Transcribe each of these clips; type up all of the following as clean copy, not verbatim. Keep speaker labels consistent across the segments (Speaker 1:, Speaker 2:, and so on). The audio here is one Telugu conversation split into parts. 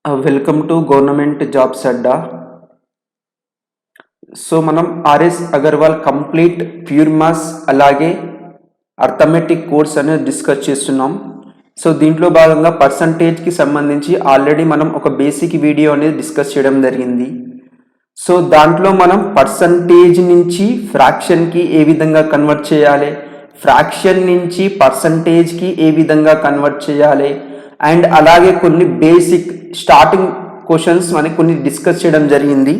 Speaker 1: Welcome to government jobs Adda. So మనం RS Aggarwal complete pure maths అలాగే అర్థమెటిక్ కోర్స్ అనేది డిస్కస్ చేస్తున్నాం. సో దీంట్లో భాగంగా పర్సంటేజ్కి సంబంధించి ఆల్రెడీ మనం ఒక బేసిక్ వీడియో అనేది డిస్కస్ చేయడం జరిగింది. సో దాంట్లో మనం పర్సంటేజ్ నుంచి ఫ్రాక్షన్కి ఏ విధంగా కన్వర్ట్ చేయాలి, ఫ్రాక్షన్ నుంచి పర్సంటేజ్కి ఏ విధంగా కన్వర్ట్ చేయాలి అండ్ అలాగే కొన్ని బేసిక్ స్టార్టింగ్ క్వశ్చన్స్ మనకి కొన్ని డిస్కస్ చేయడం జరిగింది.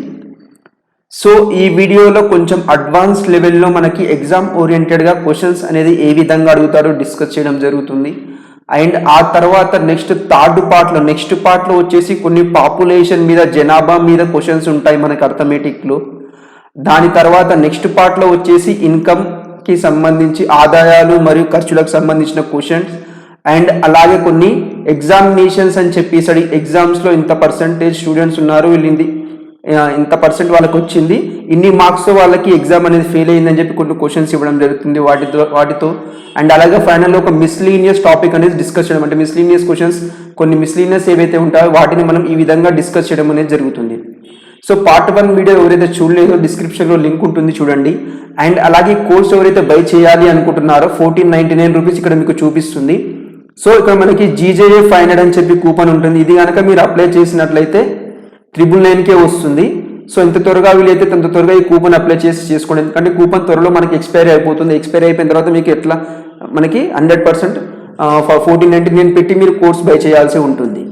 Speaker 1: సో ఈ వీడియోలో కొంచెం అడ్వాన్స్ లెవెల్లో మనకి ఎగ్జామ్ ఓరియంటెడ్గా క్వశ్చన్స్ అనేది ఏ విధంగా అడుగుతారో డిస్కస్ చేయడం జరుగుతుంది. అండ్ ఆ తర్వాత నెక్స్ట్ పార్ట్లో వచ్చేసి కొన్ని పాపులేషన్ మీద జనాభా మీద క్వశ్చన్స్ ఉంటాయి మనకి అర్థమెటిక్లో. దాని తర్వాత నెక్స్ట్ పార్ట్లో వచ్చేసి ఇన్కమ్కి సంబంధించి ఆదాయాలు మరియు ఖర్చులకు సంబంధించిన క్వశ్చన్స్ అండ్ అలాగే కొన్ని ఎగ్జామినేషన్స్ అని చెప్పేసి ఎగ్జామ్స్లో ఇంత పర్సంటేజ్ స్టూడెంట్స్ ఉన్నారు, వీళ్ళు ఇంత పర్సెంట్ వాళ్ళకి వచ్చింది, ఇన్ని మార్క్స్ వాళ్ళకి ఎగ్జామ్ అనేది ఫెయిల్ అయ్యిందని చెప్పి కొన్ని క్వశ్చన్స్ ఇవ్వడం జరుగుతుంది వాటితో అండ్ అలాగే ఫైనల్లో ఒక మిస్లీనియస్ టాపిక్ అనేది డిస్కస్ చేయడం, అంటే మిస్లీనియస్ క్వశ్చన్స్ కొన్ని మిస్లీనియస్ ఏవైతే ఉంటాయో వాటిని మనం ఈ విధంగా డిస్కస్ చేయడం అనేది జరుగుతుంది. సో పార్ట్ 1 వీడియో ఎవరైతే చూడలేదో డిస్క్రిప్షన్లో లింక్ ఉంటుంది, చూడండి. అండ్ అలాగే కోర్స్ ఎవరైతే బై చేయాలి అనుకుంటున్నారో 1499 రూపీస్ ఇక్కడ మీకు చూపిస్తుంది. సో ఇక్కడ మనకి జీజేఏ 500 అని చెప్పి కూపన్ ఉంటుంది. ఇది కనుక మీరు అప్లై చేసినట్లయితే 999కే వస్తుంది. సో ఇంత త్వరగా వీలైతే అంత త్వరగా ఈ కూపన్ అప్లై చేసుకోండి, ఎందుకంటే కూపన్ త్వరలో మనకి ఎక్స్పైరీ అయిపోతుంది. ఎక్స్పైరీ అయిపోయిన తర్వాత మీకు ఎట్లా మనకి 100% 1499 పెట్టి మీరు కోర్స్ బై చేయాల్సి ఉంటుంది.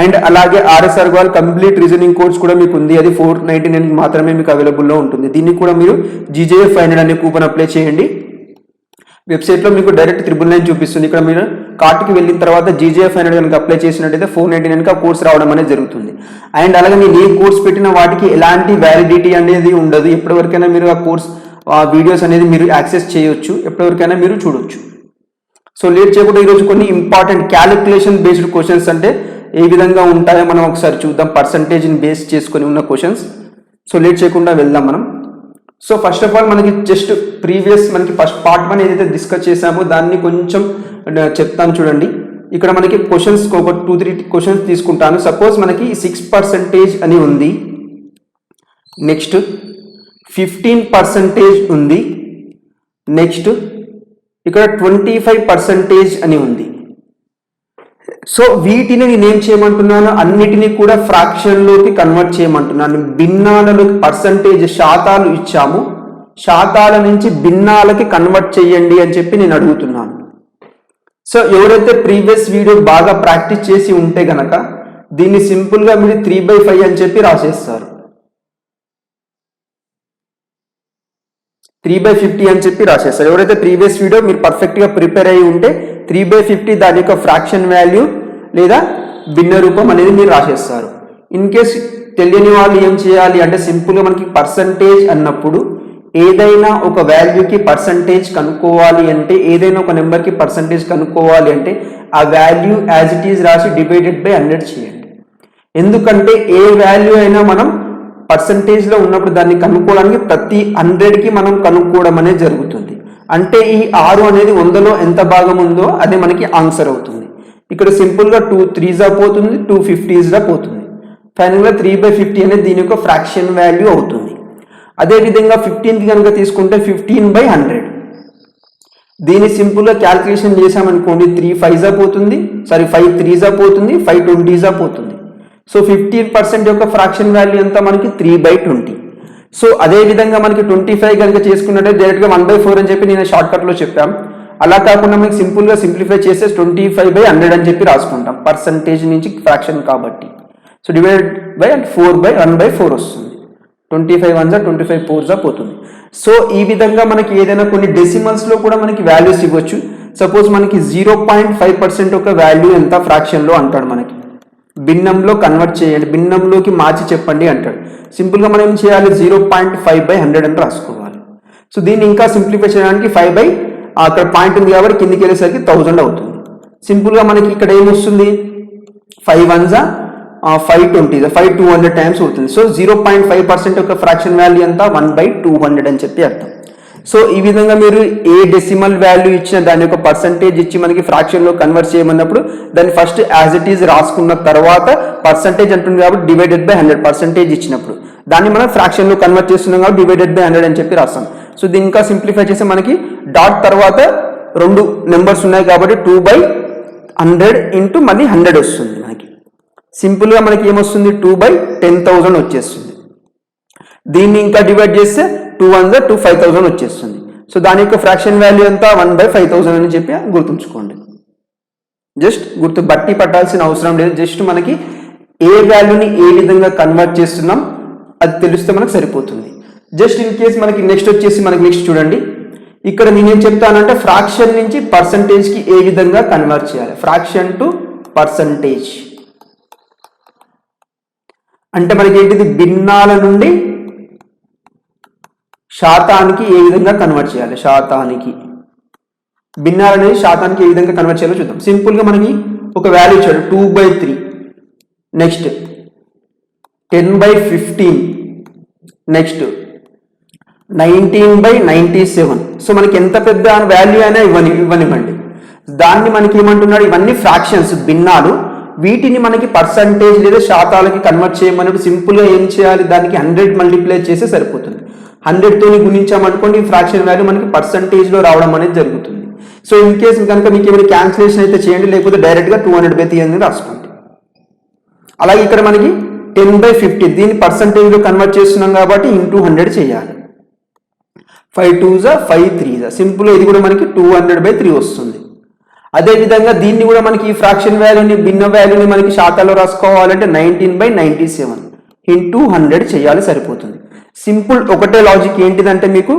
Speaker 1: అండ్ అలాగే RS Aggarwal complete reasoning course కూడా మీకు ఉంది, అది 499 మాత్రమే మీకు అవైలబుల్లో ఉంటుంది. దీన్ని కూడా మీరు జీజేఏ 500 అనే కూపన్ అప్లై చేయండి. వెబ్సైట్లో మీకు డైరెక్ట్ 999 చూపిస్తుంది. ఇక్కడ మీరు కార్ట్కి వెళ్ళిన తర్వాత జీజేఏ 500 కనుక అప్లై చేసినట్టయితే 499కి ఆ కోర్స్ రావడం అనేది జరుగుతుంది. అండ్ అలాగే నేను ఏ కోర్స్ పెట్టిన వాటికి ఎలాంటి వ్యాలిడిటీ అనేది ఉండదు. ఎప్పటివరకైనా మీరు ఆ కోర్స్ వీడియోస్ అనేది మీరు యాక్సెస్ చేయొచ్చు, ఎప్పటివరకైనా మీరు చూడొచ్చు. సో లేట్ చేయకుండా ఈరోజు కొన్ని ఇంపార్టెంట్ క్యాలిక్యులేషన్ బేస్డ్ క్వశ్చన్స్ అంటే ఏ విధంగా ఉంటాయో మనం ఒకసారి చూద్దాం, పర్సంటేజ్ని బేస్ చేసుకొని ఉన్న క్వశ్చన్స్. సో లేట్ చేయకుండా వెళ్దాం మనం. సో ఫస్ట్ ఆఫ్ ఆల్ మనకి జస్ట్ మనకి ఫస్ట్ పార్ట్ 1 ఏదైతే డిస్కస్ చేసామో దాన్ని కొంచెం చెప్తాను చూడండి. ఇక్కడ మనకి క్వశ్చన్స్ ఒక 2-3 క్వశ్చన్స్ తీసుకుంటాను. సపోజ్ మనకి 6% అని ఉంది, నెక్స్ట్ 15% ఉంది, నెక్స్ట్ ఇక్కడ 25% అని ఉంది. సో వీటిని నేనేం చేయమంటున్నాను, అన్నిటినీ కూడా ఫ్రాక్షన్లోకి కన్వర్ట్ చేయమంటున్నాను. భిన్నాలలోకి పర్సంటేజ్ శాతాలు ఇచ్చాము, శాతాల నుంచి భిన్నాలకి కన్వర్ట్ చేయండి అని చెప్పి నేను అడుగుతున్నాను. సో ఎవరైతే ప్రీవియస్ వీడియో బాగా ప్రాక్టీస్ చేసి ఉంటే గనక దీన్ని సింపుల్గా మీరు 3/5 అని చెప్పి రాసేస్తారు, 3/50 అని చెప్పి రాసేస్తారు. ఎవరైతే ప్రీవియస్ వీడియో మీరు పర్ఫెక్ట్గా ప్రిపేర్ అయ్యి ఉంటే 3/50 దాని యొక్క ఫ్రాక్షన్ వాల్యూ లేదా భిన్న రూపం అనేది మీరు రాసేస్తారు. ఇన్ కేస్ తెలియని వాళ్ళు ఏం చేయాలి అంటే సింపుల్గా మనకి పర్సంటేజ్ అన్నప్పుడు ఏదైనా ఒక వాల్యూకి పర్సంటేజ్ కనుక్కోవాలి అంటే, ఏదైనా ఒక నెంబర్కి పర్సంటేజ్ కనుక్కోవాలి అంటే ఆ వాల్యూ యాజ్ ఇట్ ఈజ్ రాసి డివైడెడ్ బై 100 చేయండి. ఎందుకంటే ఏ వాల్యూ అయినా మనం పర్సంటేజ్లో ఉన్నప్పుడు దాన్ని కనుక్కోవడానికి ప్రతి 100కి మనం కనుక్కోవడం అనేది జరుగుతుంది. అంటే ఈ 6 అనేది 100లో ఎంత భాగం ఉందో అది మనకి ఆన్సర్ అవుతుంది. ఇక్కడ సింపుల్గా 2 3s పోతుంది, 2 50s పోతుంది. ఫైనల్గా 3/50 అనేది దీని యొక్క ఫ్రాక్షన్ వాల్యూ అవుతుంది. అదేవిధంగా 15కి కనుక తీసుకుంటే 15/100. దీన్ని సింపుల్గా క్యాల్కులేషన్ చేసామనుకోండి, 3 5s పోతుంది, 5 3s పోతుంది, 5 20s పోతుంది. సో 15% యొక్క ఫ్రాక్షన్ వాల్యూ ఎంత మనకి 3/20. సో అదేవిధంగా మనకి 25 కనుక చేసుకున్నట్టే డైరెక్ట్గా 1/4 అని చెప్పి నేను షార్ట్కట్లో చెప్పాం. అలా కాకుండా మనకి సింపుల్గా సింప్లిఫై చేస్తే 25/100 అని చెప్పి రాసుకుంటాం, పర్సంటేజ్ నుంచి ఫ్రాక్షన్ కాబట్టి. సో డివైడెడ్ బై 4/1/4 వస్తుంది. 25 1s 25 4s పోతుంది. సో ఈ విధంగా మనకి ఏదైనా కొన్ని డెసిమల్స్లో కూడా మనకి వాల్యూస్ ఇవ్వచ్చు. సపోజ్ మనకి 0.5% ఒక వాల్యూ ఎంత ఫ్రాక్షన్లో అంటాడు, మనకి భిన్నంలో కన్వర్ట్ చేయండి, భిన్నంలోకి మార్చి చెప్పండి అంటాడు. సింపుల్గా మనం ఏం చేయాలి, 0.5/100 అని రాసుకోవాలి. సో దీన్ని ఇంకా సింప్లిఫై చేయడానికి అక్కడ పాయింట్ ఉంది కాబట్టి కిందికి వెళ్ళేసరికి 1000 అవుతుంది. సింపుల్గా మనకి ఇక్కడ ఏమొస్తుంది, 5 1s 5 20s 5 200 టైమ్స్ అవుతుంది. సో 0.5% యొక్క ఫ్రాక్షన్ వాల్యూ ఎంత 1/200 అని చెప్పి అర్థం. సో ఈ విధంగా మీరు ఏ డెసిమల్ వాల్యూ ఇచ్చిన దాని యొక్క పర్సంటేజ్ ఇచ్చి మనకి ఫ్రాక్షన్లో కన్వర్ట్ చేయమన్నప్పుడు దాన్ని ఫస్ట్ యాజ్ ఇట్ ఈజ్ రాసుకున్న తర్వాత పర్సంటేజ్ అంటుంది కాబట్టి డివైడెడ్ బై 100% ఇచ్చినప్పుడు దాన్ని మనం ఫ్రాక్షన్లో కన్వర్ట్ చేస్తున్నాం కాబట్టి డివైడెడ్ బై 100 అని చెప్పి రాస్తాం. సో దీన్ని ఇంకా సింప్లిఫై చేస్తే మనకి డాట్ తర్వాత 2 నెంబర్స్ ఉన్నాయి కాబట్టి 2/100 ఇంటూ మళ్ళీ 100 వస్తుంది. మనకి సింపుల్గా మనకి ఏమొస్తుంది 2/10,000 వచ్చేస్తుంది. దీన్ని ఇంకా డివైడ్ చేస్తే 2 5,000 వచ్చేస్తుంది. సో దాని యొక్క ఫ్రాక్షన్ వాల్యూ ఎంత 1/5000 అని చెప్పి గుర్తుంచుకోండి. జస్ట్ గుర్తు బట్టి పట్టాల్సిన అవసరం లేదు. జస్ట్ మనకి ఏ వాల్యూని ఏ విధంగా కన్వర్ట్ చేస్తున్నాం అది తెలిస్తే మనకు సరిపోతుంది. జస్ట్ ఇన్ కేస్ మనకి నెక్స్ట్ చూడండి. ఇక్కడ నేనేం చెప్తానంటే ఫ్రాక్షన్ నుంచి పర్సంటేజ్కి ఏ విధంగా కన్వర్ట్ చేయాలి. ఫ్రాక్షన్ టు పర్సంటేజ్ అంటే మనకి ఏంటిది భిన్నాల నుండి శాతానికి ఏ విధంగా కన్వర్ట్ చేయాలి. భిన్నాలు అనేది శాతానికి ఏ విధంగా కన్వర్ట్ చేయాలో చూద్దాం. సింపుల్గా మనకి ఒక వాల్యూ ఇచ్చాడు 2/3, నెక్స్ట్ 10/15, నెక్స్ట్ 19/97. సో మనకి ఎంత పెద్ద వాల్యూ అయినా ఇవ్వనివ్వండి. దాన్ని మనకి ఏమంటున్నాడు, ఇవన్నీ ఫ్రాక్షన్స్ భిన్నాలు, వీటిని మనకి పర్సంటేజ్ లేదా శాతాలకి కన్వర్ట్ చేయమన్నప్పుడు సింపుల్గా ఏం చేయాలి, దానికి 100 మల్టిప్లై చేస్తే సరిపోతుంది. 100తో గుణించామనుకోండి ఫ్రాక్షన్ వాల్యూ మనకి పర్సంటేజ్లో రావడం అనేది జరుగుతుంది. సో ఇన్ కేస్ కనుక మీకు ఏమైనా క్యాన్సిలేషన్ అయితే చేయండి, లేకపోతే డైరెక్ట్గా 200/3 అని రాసుకోండి. అలాగే ఇక్కడ మనకి 10/50 దీన్ని పర్సంటేజ్లో కన్వర్ట్ చేస్తున్నాం కాబట్టి ఇంటూ 100 చేయాలి. 5 2s 5 3s సింపుల్. ఇది కూడా మనకి 200/3 వస్తుంది. అదేవిధంగా దీన్ని కూడా మనకి ఈ ఫ్రాక్షన్ వాల్యూని భిన్న వాల్యూని మనకి శాతాల్లో రాసుకోవాలంటే 19/97 ఇంటూ 100 చేయాలి, సరిపోతుంది. సింపుల్. ఒకటే లాజిక్ ఏంటిదంటే మీకు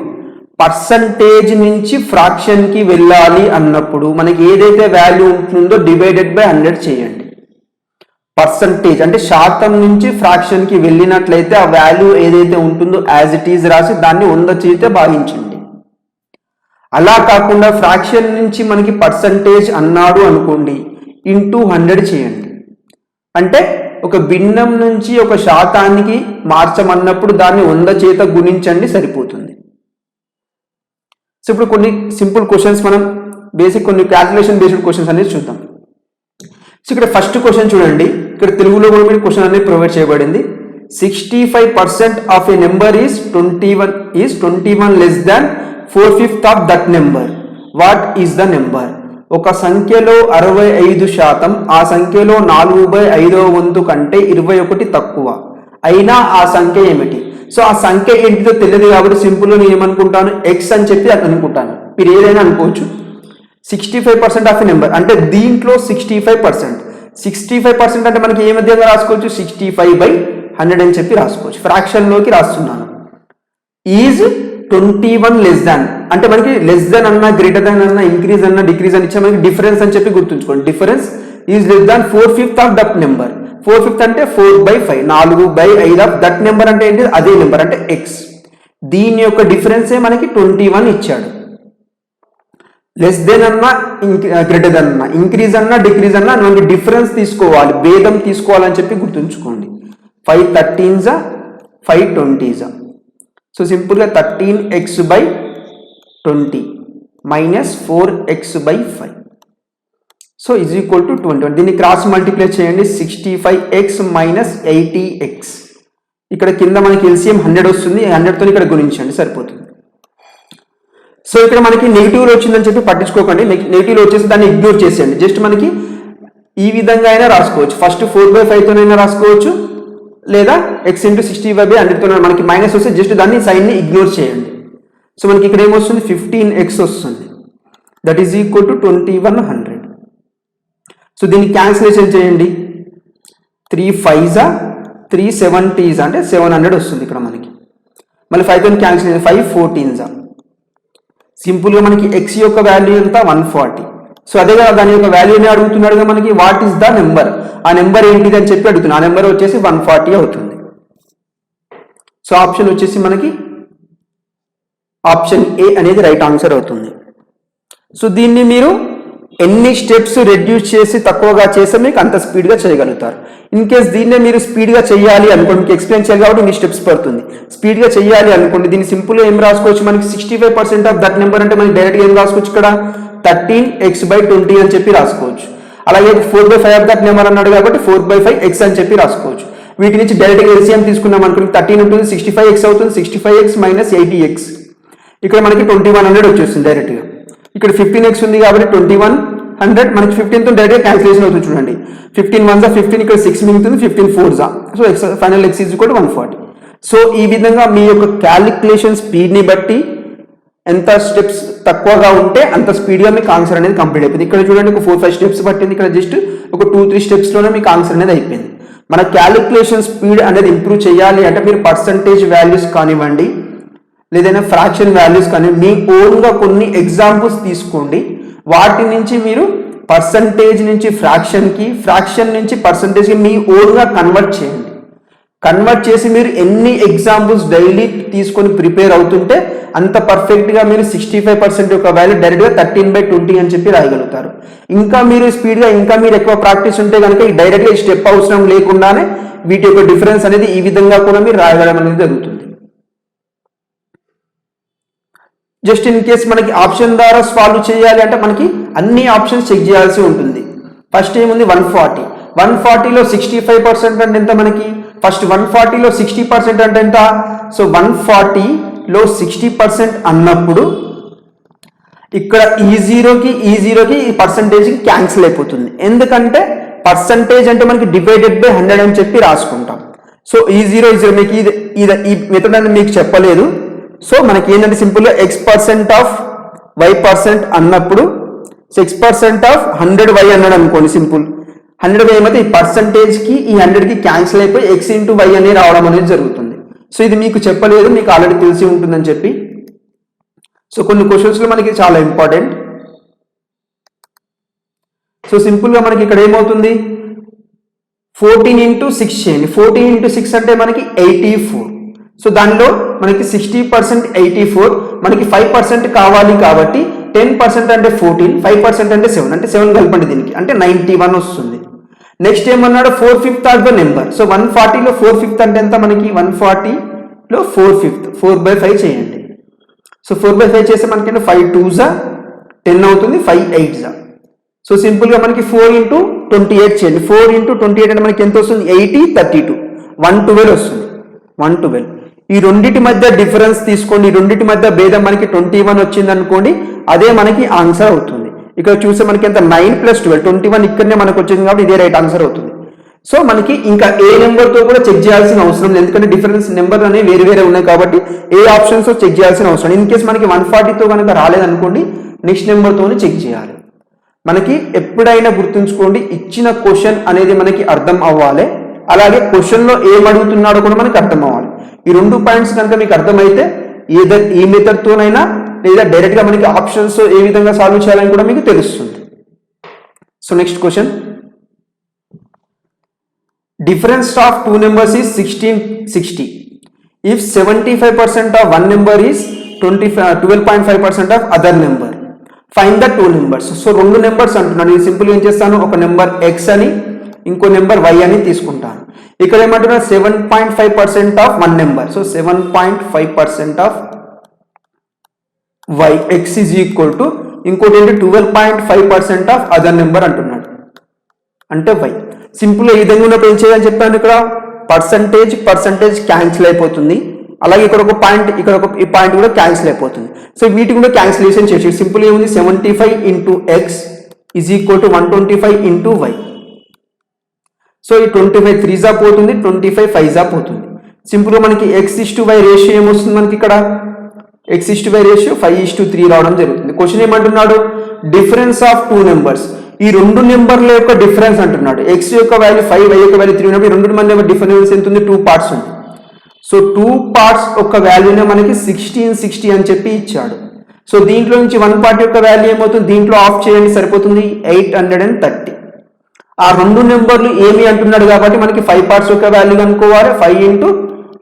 Speaker 1: పర్సంటేజ్ నుంచి ఫ్రాక్షన్కి వెళ్ళాలి అన్నప్పుడు మనకి ఏదైతే వాల్యూ ఉంటుందో డివైడెడ్ బై 100 చేయండి. పర్సంటేజ్ అంటే శాతం నుంచి ఫ్రాక్షన్కి వెళ్ళినట్లయితే ఆ వాల్యూ ఏదైతే ఉంటుందో యాజ్ ఇట్ ఈజ్ రాసి దాన్ని 100 చేతే భాగించండి. అలా కాకుండా ఫ్రాక్షన్ నుంచి మనకి పర్సంటేజ్ అన్నాడు అనుకోండి ఇంటూ 100 చేయండి. అంటే ఒక భిన్నం నుంచి ఒక శాతానికి మార్చమన్నప్పుడు దాన్ని 100 చేత గుణించండి, సరిపోతుంది. సో ఇప్పుడు కొన్ని సింపుల్ క్వశ్చన్స్ మనం కొన్ని క్యాల్కులేషన్ బేస్డ్ క్వశ్చన్స్ అనేది చూద్దాం. సో ఇక్కడ ఫస్ట్ క్వశ్చన్ చూడండి. ఇక్కడ తెలుగులో కూడా మీరు క్వశ్చన్ అనేది ప్రొవైడ్ చేయబడింది. 65% of A number is 21 less than 4/5 of that number. What is the number? ఒక సంఖ్యలో 65% ఆ సంఖ్యలో 4/5వ వంతు కంటే 21 తక్కువ అయినా ఆ సంఖ్య ఏమిటి? సో ఆ సంఖ్య ఏంటిదో తెలియదు కాబట్టి సింపుల్గా నేను ఏమనుకుంటాను, ఎక్స్ అని చెప్పి అనుకుంటాను. మీరు ఏదైనా అనుకోవచ్చు. 65% ఆఫ్ ఎ నెంబర్ అంటే దీంట్లో 65% అంటే మనకి ఏ విధంగా రాసుకోవచ్చు, 65/100 అని చెప్పి రాసుకోవచ్చు. ఫ్రాక్షన్లోకి రాస్తున్నాను. ఈజ్ 21 లెస్ దాన్ అంటే మనకి లెస్ దాన్ అన్నా గ్రేటర్ దాన్ అన్నా ఇంక్రీజ్ అన్నా డిక్రీజ్ అని ఇచ్చా మనకి డిఫరెన్స్ అని చెప్పి గుర్తుంచుకోండి. Difference is less than 4/5 of that number. 4/5 అంటే 4/5 4/5 ఆఫ్ దట్ నెంబర్ అంటే ఏంటి, అదే నెంబర్ అంటే ఎక్స్. దీని యొక్క డిఫరెన్సే మనకి 21 ఇచ్చాడు. లెస్ దెన్ అన్నా గ్రేటర్ దెన్ అన్నా ఇంక్రీజ్ అన్నా డిక్రీజ్ అన్నా మనకి డిఫరెన్స్ తీసుకోవాలి, భేదం తీసుకోవాలని చెప్పి గుర్తుంచుకోండి. 5 13s 5 20s. సో సింపుల్గా 13x/20 minus 4x/5 so is equal to 21. దీన్ని క్రాస్ మల్టిప్లై చేయండి. 65x minus 80x. ఇక్కడ కింద మనకి ఎల్సిఎం 100 వస్తుంది. 100తో ఇక్కడ గుణించండి, సరిపోతుంది. సో ఇక్కడ మనకి నెగిటివ్లో వచ్చిందని చెప్పి పట్టించుకోకండి. నెగిటివ్లో వచ్చేసి దాన్ని ఇగ్నోర్ చేసేయండి. జస్ట్ మనకి ఈ విధంగా అయినా రాసుకోవచ్చు. ఫస్ట్ 4/5తోనైనా రాసుకోవచ్చు, లేదా x ఇంటూ 65/100తో మనకి మైనస్ వస్తే జస్ట్ దాన్ని సైన్ని ఇగ్నోర్ చేయండి. సో మనకి ఇక్కడ ఏమొస్తుంది, 15x వస్తుంది. That is equal to 2100. So దీన్ని క్యాన్సిలేషన్ చేయండి. 3 5s 3 70s అంటే 700 వస్తుంది ఇక్కడ మనకి. మళ్ళీ 5తో క్యాన్సిలేషన్ 5 14s. సింపుల్గా మనకి x యొక్క వాల్యూ ఎంత 140. సో అదే కదా దాని యొక్క వాల్యూని అడుగుతున్నాడుగా మనకి, వాట్ ఈస్ ద నెంబర్, ఆ నెంబర్ ఏంటిది అని చెప్పి అడుగుతున్నాను. ఆ నెంబర్ వచ్చేసి 140 అవుతుంది. సో ఆప్షన్ వచ్చేసి మనకి ఆప్షన్ ఏ అనేది రైట్ ఆన్సర్ అవుతుంది. సో దీన్ని మీరు ఎన్ని స్టెప్స్ రెడ్యూస్ చేసి తక్కువగా చేస్తే మీకు అంత స్పీడ్గా చేయగలుగుతారు. ఇన్ కేస్ దీన్నే మీరు స్పీడ్గా చేయాలి అనుకోండి, మీకు ఎక్స్ప్లెయిన్ చేయాలి కాబట్టి ఇన్ని స్టెప్స్ పడుతుంది. స్పీడ్గా చేయాలి అనుకోండి, దీన్ని సింపుల్గా ఏం రాసుకోవచ్చు, మనకి 65% ఆఫ్ దట్ నెంబర్ అంటే మనకి డైరెక్ట్గా ఏం రాసుకోవచ్చు, ఇక్కడ 13x/20 అని చెప్పి రాసుకోవచ్చు. అలాగే 4/5 ఆఫ్ దట్ నెంబర్ అన్నాడు కాబట్టి 4/5x అని చెప్పి రాసుకోవచ్చు. వీటి నుంచి డైరెక్ట్గా ఎల్సిఎం తీసుకున్నాం అనుకోండి, 13 ఉంటుంది, 65x అవుతుంది, 65x మైనస్ 80x, ఇక్కడ మనకి 2100 వచ్చేస్తుంది డైరెక్ట్గా. ఇక్కడ 15x ఉంది కాబట్టి 2100, మనకి 15తో డైరెక్ట్గా క్యాన్సిలేషన్ అవుతుంది చూడండి. 15 1 15, ఇక్కడ 6 మిగులుతుంది, 15 4 so final x is equal to 140. So ఈ విధంగా మీ యొక్క క్యాలిక్యులేషన్ స్పీడ్ని బట్టి ఎంత స్టెప్స్ తక్కువగా ఉంటే అంత స్పీడ్గా మీకు ఆన్సర్ అనేది కంప్లీట్ అయిపోయింది. ఇక్కడ చూడండి ఒక 4-5 స్టెప్స్ పట్టింది, ఇక్కడ జస్ట్ ఒక 2-3 స్టెప్స్లోనే మీకు ఆన్సర్ అనేది అయిపోయింది. మన క్యాలిక్యులేషన్ స్పీడ్ అనేది ఇంప్రూవ్ చేయాలి అంటే మీరు పర్సంటేజ్ వాల్యూస్ కానివ్వండి, లేదైనా ఫ్రాక్షన్ వాల్యూస్ కానీ మీ ఓన్గా కొన్ని ఎగ్జాంపుల్స్ తీసుకోండి. వాటి నుంచి మీరు పర్సంటేజ్ నుంచి ఫ్రాక్షన్కి, ఫ్రాక్షన్ నుంచి పర్సంటేజ్కి మీ ఓన్గా కన్వర్ట్ చేయండి. కన్వర్ట్ చేసి మీరు ఎన్ని ఎగ్జాంపుల్స్ డైలీ తీసుకొని ప్రిపేర్ అవుతుంటే అంత పర్ఫెక్ట్గా మీరు 65% యొక్క వాల్యూ డైరెక్ట్గా 13/20 అని చెప్పి రాయగలుగుతారు. ఇంకా మీరు స్పీడ్గా, ఇంకా మీరు ఎక్కువ ప్రాక్టీస్ ఉంటే కనుక ఈ డైరెక్ట్గా ఈ స్టెప్ అవసరం లేకుండానే వీటి యొక్క డిఫరెన్స్ అనేది ఈ విధంగా కూడా మీరు రాయగలం అనేది జరుగుతుంది. జస్ట్ ఇన్ కేస్ మనకి ఆప్షన్ ద్వారా సాల్వ్ చేయాలి అంటే మనకి అన్ని ఆప్షన్స్ చెక్ చేయాల్సి ఉంటుంది. ఫస్ట్ ఏముంది 140, 140లో 65% అంటే ఎంత మనకి, ఫస్ట్ 140లో 60% అంటే ఎంత, సో 140లో 60% అన్నప్పుడు ఇక్కడ ఈ జీరోకి ఈ పర్సంటేజ్కి క్యాన్సిల్ అయిపోతుంది. ఎందుకంటే పర్సంటేజ్ అంటే మనకి డివైడెడ్ బై 100 అని చెప్పి రాసుకుంటాం. సో ఈ జీరో మీకు ఈ మెథడ్ అనేది మీకు చెప్పలేదు. సో మనకి ఏంటంటే సింపుల్గా x% ఆఫ్ y% అన్నప్పుడు 6% ఆఫ్ 100y అన్నాడు అనుకోండి, సింపుల్ 100y ఏమైతే ఈ పర్సంటేజ్కి ఈ 100కి క్యాన్సిల్ అయిపోయి x/y అనేది రావడం అనేది జరుగుతుంది. సో ఇది మీకు చెప్పలేదు, మీకు ఆల్రెడీ తెలిసి ఉంటుందని చెప్పి. సో కొన్ని క్వశ్చన్స్లో మనకి చాలా ఇంపార్టెంట్. సో సింపుల్గా మనకి ఇక్కడ ఏమవుతుంది, 14 into 6 చేయండి. 14 into 6 అంటే మనకి 84. సో దానిలో మనకి 60% 84, మనకి 5% కావాలి కాబట్టి 10% అంటే 14, 5% అంటే 7, అంటే 7 కలపండి దీనికి, అంటే 91 వస్తుంది. నెక్స్ట్ ఏమన్నాడు 4/5 ఆఫ్ ద నెంబర్. సో 140లో 4/5 అంటే ఎంత మనకి, 140లో 4/5 4/5 చేయండి. సో 4/5 చేస్తే మనకి 5 2s 10 అవుతుంది, 5 8s. సో సింపుల్గా మనకి 4 into 28 చేయండి. 4 into 28 అంటే మనకి ఎంత వస్తుంది, 80 32 112 వస్తుంది, 112. ఈ రెండింటి మధ్య డిఫరెన్స్ తీసుకోండి, ఈ రెండింటి మధ్య భేదం మనకి 21 వచ్చింది అనుకోండి, అదే మనకి ఆన్సర్ అవుతుంది. ఇక్కడ చూస్తే మనకి ఎంత 9 + 12 21 ఇక్కడనే మనకు వచ్చింది కాబట్టి ఇదే రైట్ ఆన్సర్ అవుతుంది. సో మనకి ఇంకా ఏ నెంబర్తో కూడా చెక్ చేయాల్సిన అవసరం లేదు, ఎందుకంటే డిఫరెన్స్ నెంబర్ అనేవి వేరే ఉన్నాయి కాబట్టి ఏ ఆప్షన్స్ చెక్ చేయాల్సిన అవసరం. ఇన్ కేస్ మనకి 140తో కనుక రాలేదనుకోండి, నెక్స్ట్ నెంబర్తోనే చెక్ చేయాలి. మనకి ఎప్పుడైనా గుర్తుంచుకోండి, ఇచ్చిన క్వశ్చన్ అనేది మనకి అర్థం అవ్వాలి, అలాగే క్వశ్చన్లో ఏం అడుగుతున్నాడో కూడా మనకి అర్థం అవ్వాలి. ఈ 2 పాయింట్స్ కనుక మీకు అర్థమైతే ఈ మెథడ్తోనైనా లేదా డైరెక్ట్గా మనకి ఆప్షన్స్ ఏ విధంగా సాల్వ్ చేయాలని కూడా మీకు తెలుస్తుంది. So next question, difference of two numbers is 1660. If 75% of one number is 12.5% of other number, find the two numbers. So రెండు నెంబర్స్ అంటున్నాను, నేను సింపుల్ ఏం చేస్తాను, ఒక నెంబర్ x అని ఇంకో నెంబర్ y అని తీసుకుంటాను. ఇక్కడ ఏమంటున్నా 7.5% of one number. So 7.5% of y, x is equal to ఇంకోటి ఏంటి 12.5% ఆఫ్ అదర్ నెంబర్ అంటున్నాడు, అంటే y. సింపుల్ ఈ విధంగా ఉన్నప్పుడు ఏం చేయాలని చెప్పాను, ఇక్కడ పర్సంటేజ్ క్యాన్సిల్ అయిపోతుంది, అలాగే ఇక్కడ ఒక పాయింట్, ఇక్కడ ఒక ఈ పాయింట్ కూడా క్యాన్సిల్ అయిపోతుంది. సో వీటి కూడా క్యాన్సిలేషన్ చేసి సింపుల్ ఏముంది 75 into x is equal to 125 into y. So ఈ 25 3s పోతుంది, 25 5s పోతుంది. సింపుల్గా మనకి x/y రేషియో ఏమొస్తుంది, మనకి ఇక్కడ x/y రేషియో 5:3 రావడం జరుగుతుంది. క్వశ్చన్ ఏమంటున్నాడు, డిఫరెన్స్ ఆఫ్ టూ నెంబర్స్, ఈ రెండు నెంబర్ల యొక్క డిఫరెన్స్ అంటున్నాడు. x యొక్క వాల్యూ 5, y యొక్క వాల్యూ 3 ఉన్నప్పుడు ఈ రెండు మధ్య డిఫరెన్స్ ఎంత ఉంది, 2 parts ఉంది. సో 2 parts యొక్క వాల్యూనే మనకి 1660 అని చెప్పి ఇచ్చాడు. సో దీంట్లో నుంచి 1 part యొక్క వాల్యూ ఏమవుతుంది, దీంట్లో ఆఫ్ చేయండి సరిపోతుంది, 830. ఆ రెండు నెంబర్లు ఏమి అంటున్నాడు కాబట్టి మనకి 5 parts యొక్క వాల్యూ కనుక్కోవాలి, 5 into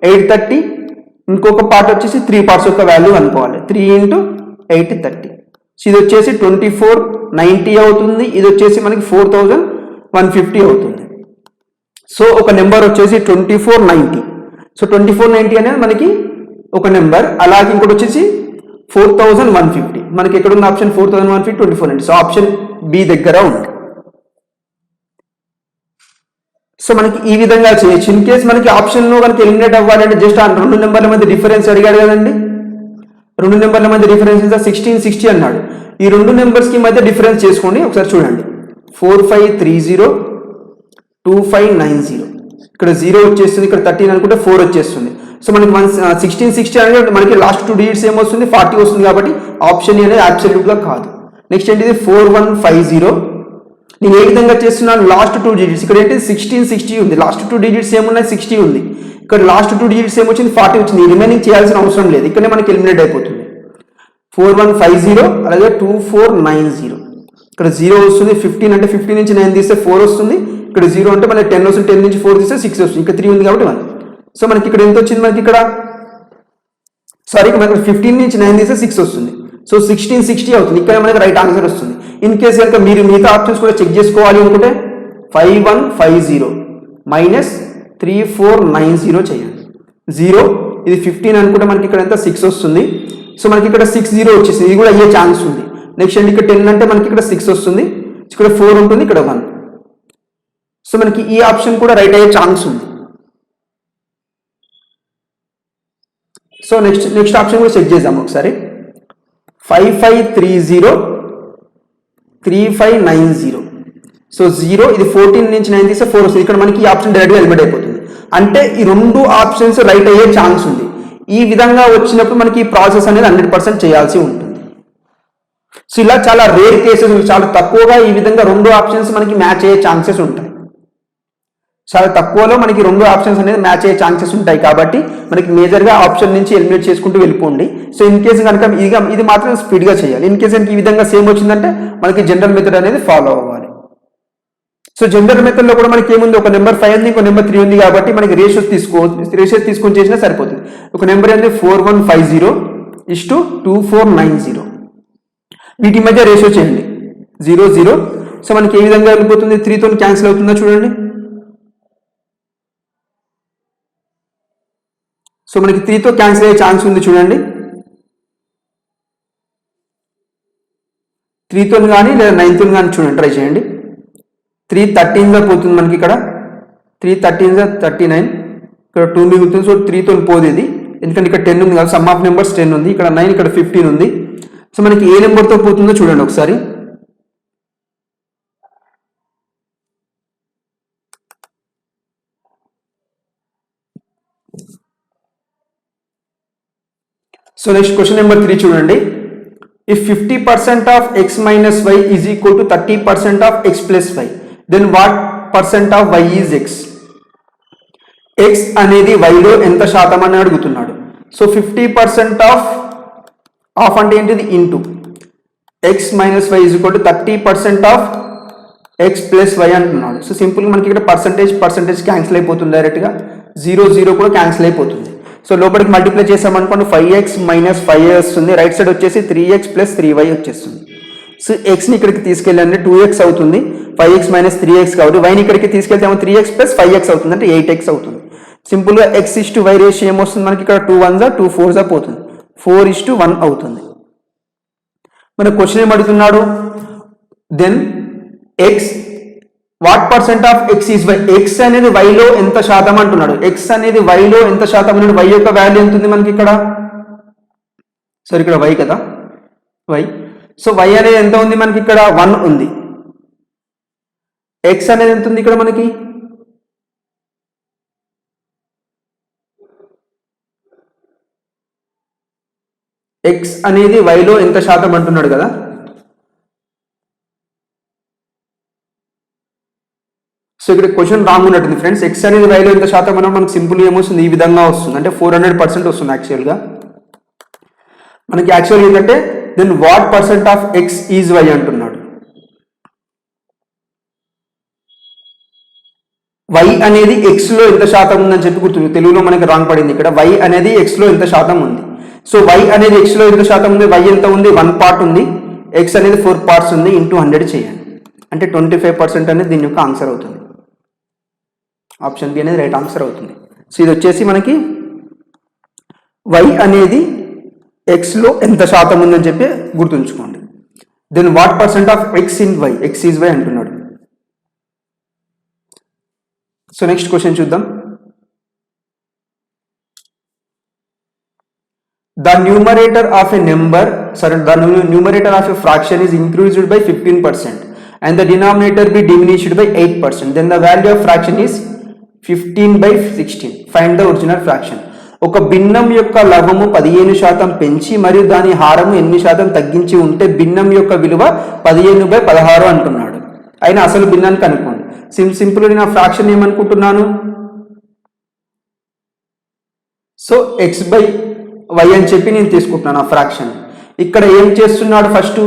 Speaker 1: 830. ఇంకొక పార్ట్ వచ్చేసి 3 parts యొక్క వాల్యూ కనుక్కోవాలి, 3 into 830. సో ఇది వచ్చేసి 2490 అవుతుంది, ఇది వచ్చేసి మనకి 4150 అవుతుంది. సో ఒక నెంబర్ వచ్చేసి 2490. సో 2490 అనేది మనకి ఒక నెంబర్, అలాగే ఇంకోటి వచ్చేసి 4150. మనకి ఎక్కడ ఉంది ఆప్షన్ 4150, 2490. సో ఆప్షన్ బి దగ్గర ఉంది. సో మనకి ఈ విధంగా చేయొచ్చు. ఇన్ కేసు మనకి ఆప్షన్లో కనుక ఎలిమినేట్ అవ్వాలంటే జస్ట్ ఆ రెండు నెంబర్ల మధ్య డిఫరెన్స్ అడిగాడు కదండి. రెండు నెంబర్ల మధ్య డిఫరెన్స్ 1660 అన్నాడు. ఈ రెండు నెంబర్స్కి మధ్య డిఫరెన్స్ చేసుకోండి ఒకసారి చూడండి. 4530 2590. ఇక్కడ 0 వచ్చేస్తుంది, ఇక్కడ 13 అనుకుంటే 4 వచ్చేస్తుంది. సో మనకి 1660 అనేది మనకి లాస్ట్ 2 డిజిట్స్ ఏమొస్తుంది 40 వస్తుంది, కాబట్టి ఆప్షన్ అనేది అబ్సల్యూట్గా కాదు. నెక్స్ట్ ఏంటిది 4150. నేను ఏ విధంగా చేస్తున్నాను, లాస్ట్ 2 డిజిట్స్ ఇక్కడ ఏంటి 1660 ఉంది, లాస్ట్ 2 డిజిట్స్ ఏమున్నాయి 60 ఉంది, ఇక్కడ లాస్ట్ 2 డిజిట్స్ ఏమొచ్చింది 40 వచ్చింది. రిమైనింగ్ చేయాల్సిన అవసరం లేదు, ఇక్కడనే మనకి ఎలిమినేట్ అయిపోతుంది. 4150 అలాగే 2490. ఇక్కడ 0 వస్తుంది, 15 అంటే 15 నుంచి 9 తీస్తే 4 వస్తుంది, ఇక్కడ 0 అంటే మనకి 10 వస్తుంది, 10 నుంచి 4 తీస్తే 6 వస్తుంది, ఇక్కడ 3 ఉంది కాబట్టి 1. సో మనకి ఇక్కడ ఎంత వచ్చింది, మనకి ఇక్కడ మనకి 15 నుంచి 9 తీస్తే 6 వస్తుంది. సో 1660 అవుతుంది, ఇక్కడ మనకి రైట్ ఆన్సర్ వస్తుంది. ఇన్ కేసు కనుక మీరు మిగతా ఆప్షన్స్ కూడా చెక్ చేసుకోవాలి అనుకుంటే 5150 మైనస్ 3490 చేయండి. 0 ఇది 15 అనుకుంటే మనకి ఇక్కడ ఎంత 6 వస్తుంది. సో మనకి ఇక్కడ 60 వచ్చేసింది, ఇది కూడా అయ్యే ఛాన్స్ ఉంది. నెక్స్ట్ అండి ఇక్కడ 10 అంటే మనకి ఇక్కడ 6 వస్తుంది, ఇక్కడ 4 ఉంటుంది, ఇక్కడ 1. సో మనకి ఈ ఆప్షన్ కూడా రైట్ అయ్యే ఛాన్స్ ఉంది. సో నెక్స్ట్ ఆప్షన్ కూడా చెక్ చేద్దాం ఒకసారి. 5530 3590. సో 0 ఇది 14 నుంచి 9 తీస్తే 4 వస్తుంది, ఇక్కడ మనకి ఈ ఆప్షన్ డైరెక్ట్గా ఎలిమినేట్ అయిపోతుంది. అంటే ఈ రెండు ఆప్షన్స్ రైట్ అయ్యే ఛాన్స్ ఉంది. ఈ విధంగా వచ్చినప్పుడు మనకి ఈ ప్రాసెస్ అనేది 100% చేయాల్సి ఉంటుంది. సో ఇలా చాలా రేర్ కేసెస్, చాలా తక్కువగా ఈ విధంగా రెండు ఆప్షన్స్ మనకి మ్యాచ్ అయ్యే ఛాన్సెస్ ఉంటాయి. చాలా తక్కువలో మనకి రెండు ఆప్షన్స్ అనేది మ్యాచ్ అయ్యే ఛాన్సెస్ ఉంటాయి, కాబట్టి మనకి మేజర్గా ఆప్షన్ నుంచి ఎలిమినేట్ చేసుకుంటూ వెళ్ళిపోండి. సో ఇన్ కేసు కనుక ఇది మాత్రం స్పీడ్గా చేయాలి. ఇన్ కేసు కనుక ఈ విధంగా సేమ్ వచ్చిందంటే మనకి జనరల్ మెథడ్ అనేది ఫాలో అవ్వాలి. సో జనరల్ మెథడ్లో కూడా మనకి ఏముంది, ఒక నెంబర్ 5 ఉంది, ఒక నెంబర్ 3 ఉంది, కాబట్టి మనకి రేషియోస్ తీసుకొని చేసినా సరిపోతుంది. ఒక నెంబర్ ఏంది 4150:2490. వీటి మధ్య రేషియో చేయండి 0 0. సో మనకి ఏ విధంగా వెళ్ళిపోతుంది, 3తో క్యాన్సిల్ అవుతుందో చూడండి. సో మనకి 3తో క్యాన్సిల్ అయ్యే ఛాన్స్ ఉంది చూడండి. 3తో కానీ లేదా 9తో కానీ చూడండి, ట్రై చేయండి. 3 13గా పోతుంది మనకి ఇక్కడ, 3 13 39, ఇక్కడ 2 మిగులుతుంది. సో 3తో పోదు ఇది, ఎందుకంటే ఇక్కడ 10 ఉంది కదా, సమ్ ఆఫ్ నెంబర్స్ 10 ఉంది, ఇక్కడ 9, ఇక్కడ 15 ఉంది. సో మనకి ఏ నెంబర్తో పోతుందో చూడండి ఒకసారి. సో నెక్స్ట్ క్వశ్చన్ నెంబర్ 3 చూడండి. If 50% of x minus y is equal to 30% of x plus y, then what percent of y is x? x అనేది y లో ఎంత శాతం అని అడుగుతున్నాడు. సో 50% ఆఫ్ అంటే ఏంటిది, into x minus y is equal to 30% of x plus y అంటున్నాడు. సో సింపుల్గా మనకి ఇక్కడ పర్సంటేజ్ క్యాన్సిల్ అయిపోతుంది, డైరెక్ట్గా 0 0 కూడా క్యాన్సిల్ అయిపోతుంది. సో లోపలికి మల్టిప్లై చేసామనుకోండి 5x మైనస్ 5y వస్తుంది, రైట్ సైడ్ వచ్చేసి 3x ప్లస్ 3y వచ్చేస్తుంది. సో ఎక్స్ని ఇక్కడికి తీసుకెళ్ళండి 2x అవుతుంది, 5x మైనస్ 3x కాబట్టి వైని ఇక్కడికి తీసుకెళ్తే 3x ప్లస్ 5x అవుతుంది, అంటే 8x అవుతుంది. సింపుల్గా x:y రేషియో ఏమొస్తుంది మనకి ఇక్కడ 2 1 2 4 పోతుంది, 4:1 అవుతుంది. మన క్వశ్చన్ ఏమడుగుతున్నాడు, then X what percent of x is y? x అనేది y లో ఎంత శాతం అంటున్నాడు. x అనేది y లో ఎంత శాతం అన్నాడు, y యొక్క వాల్యూ ఎంత ఉంది మనకి ఇక్కడ, సరే ఇక్కడ y కదా, y. సో y అనేది ఎంత ఉంది మనకి ఇక్కడ 1 ఉంది. x అనేది ఎంత ఉంది ఇక్కడ మనకి, x అనేది y లో ఎంత శాతం అంటున్నాడు కదా. సో ఇక్కడ క్వశ్చన్ రాంగ్ ఉన్నట్టుంది ఫ్రెండ్స్. x అనేది y లో ఎంత శాతం అన్నా మనకు సింపుల్ ఏమొస్తుంది, ఈ విధంగా వస్తుంది, అంటే 400% వస్తుంది యాక్చువల్గా. మనకి యాక్చువల్గా ఏంటంటే then what percent of x is y అంటున్నాడు. y అనేది x లో ఎంత శాతం ఉందని చెప్పి గుర్తుంది, తెలుగులో మనకి రాంగ్ పడింది ఇక్కడ. y అనేది x లో ఎంత శాతం ఉంది. సో y అనేది x లో ఎంత శాతం ఉంది, y ఎంత ఉంది 1 పార్ట్ ఉంది, ఎక్స్ అనేది 4 పార్ట్స్ ఉంది, ఇంటూ 100 చేయండి, అంటే 25% అనేది దీని యొక్క ఆన్సర్ అవుతుంది. ఆప్షన్ బి అనేది రైట్ ఆన్సర్ అవుతుంది. సో ఇది వచ్చేసి మనకి y అనేది ఎక్స్లో ఎంత శాతం ఉందని చెప్పి గుర్తుంచుకోండి. Then what percent of x in y, x is y అంటున్నాడు. సో నెక్స్ట్ క్వశ్చన్ చూద్దాం. The numerator of a fraction is increased by 15% and the denominator be diminished by 8%. Then the value of fraction is 15/16. Find the original fraction. ఒక భిన్నం యొక్క లవము 15% పెంచి మరియు దాని హారము 8% తగ్గించి ఉంటే భిన్నం యొక్క విలువ 15/16 అంటున్నాడు. అయినా అసలు భిన్నాన్ని కనుక్కోండి. సింపుల్ నేను ఫ్రాక్షన్ ఏమనుకుంటున్నాను, సో x/y అని చెప్పి నేను తీసుకుంటున్నాను ఆ ఫ్రాక్షన్. ఇక్కడ ఏం చేస్తున్నాడు, ఫస్ట్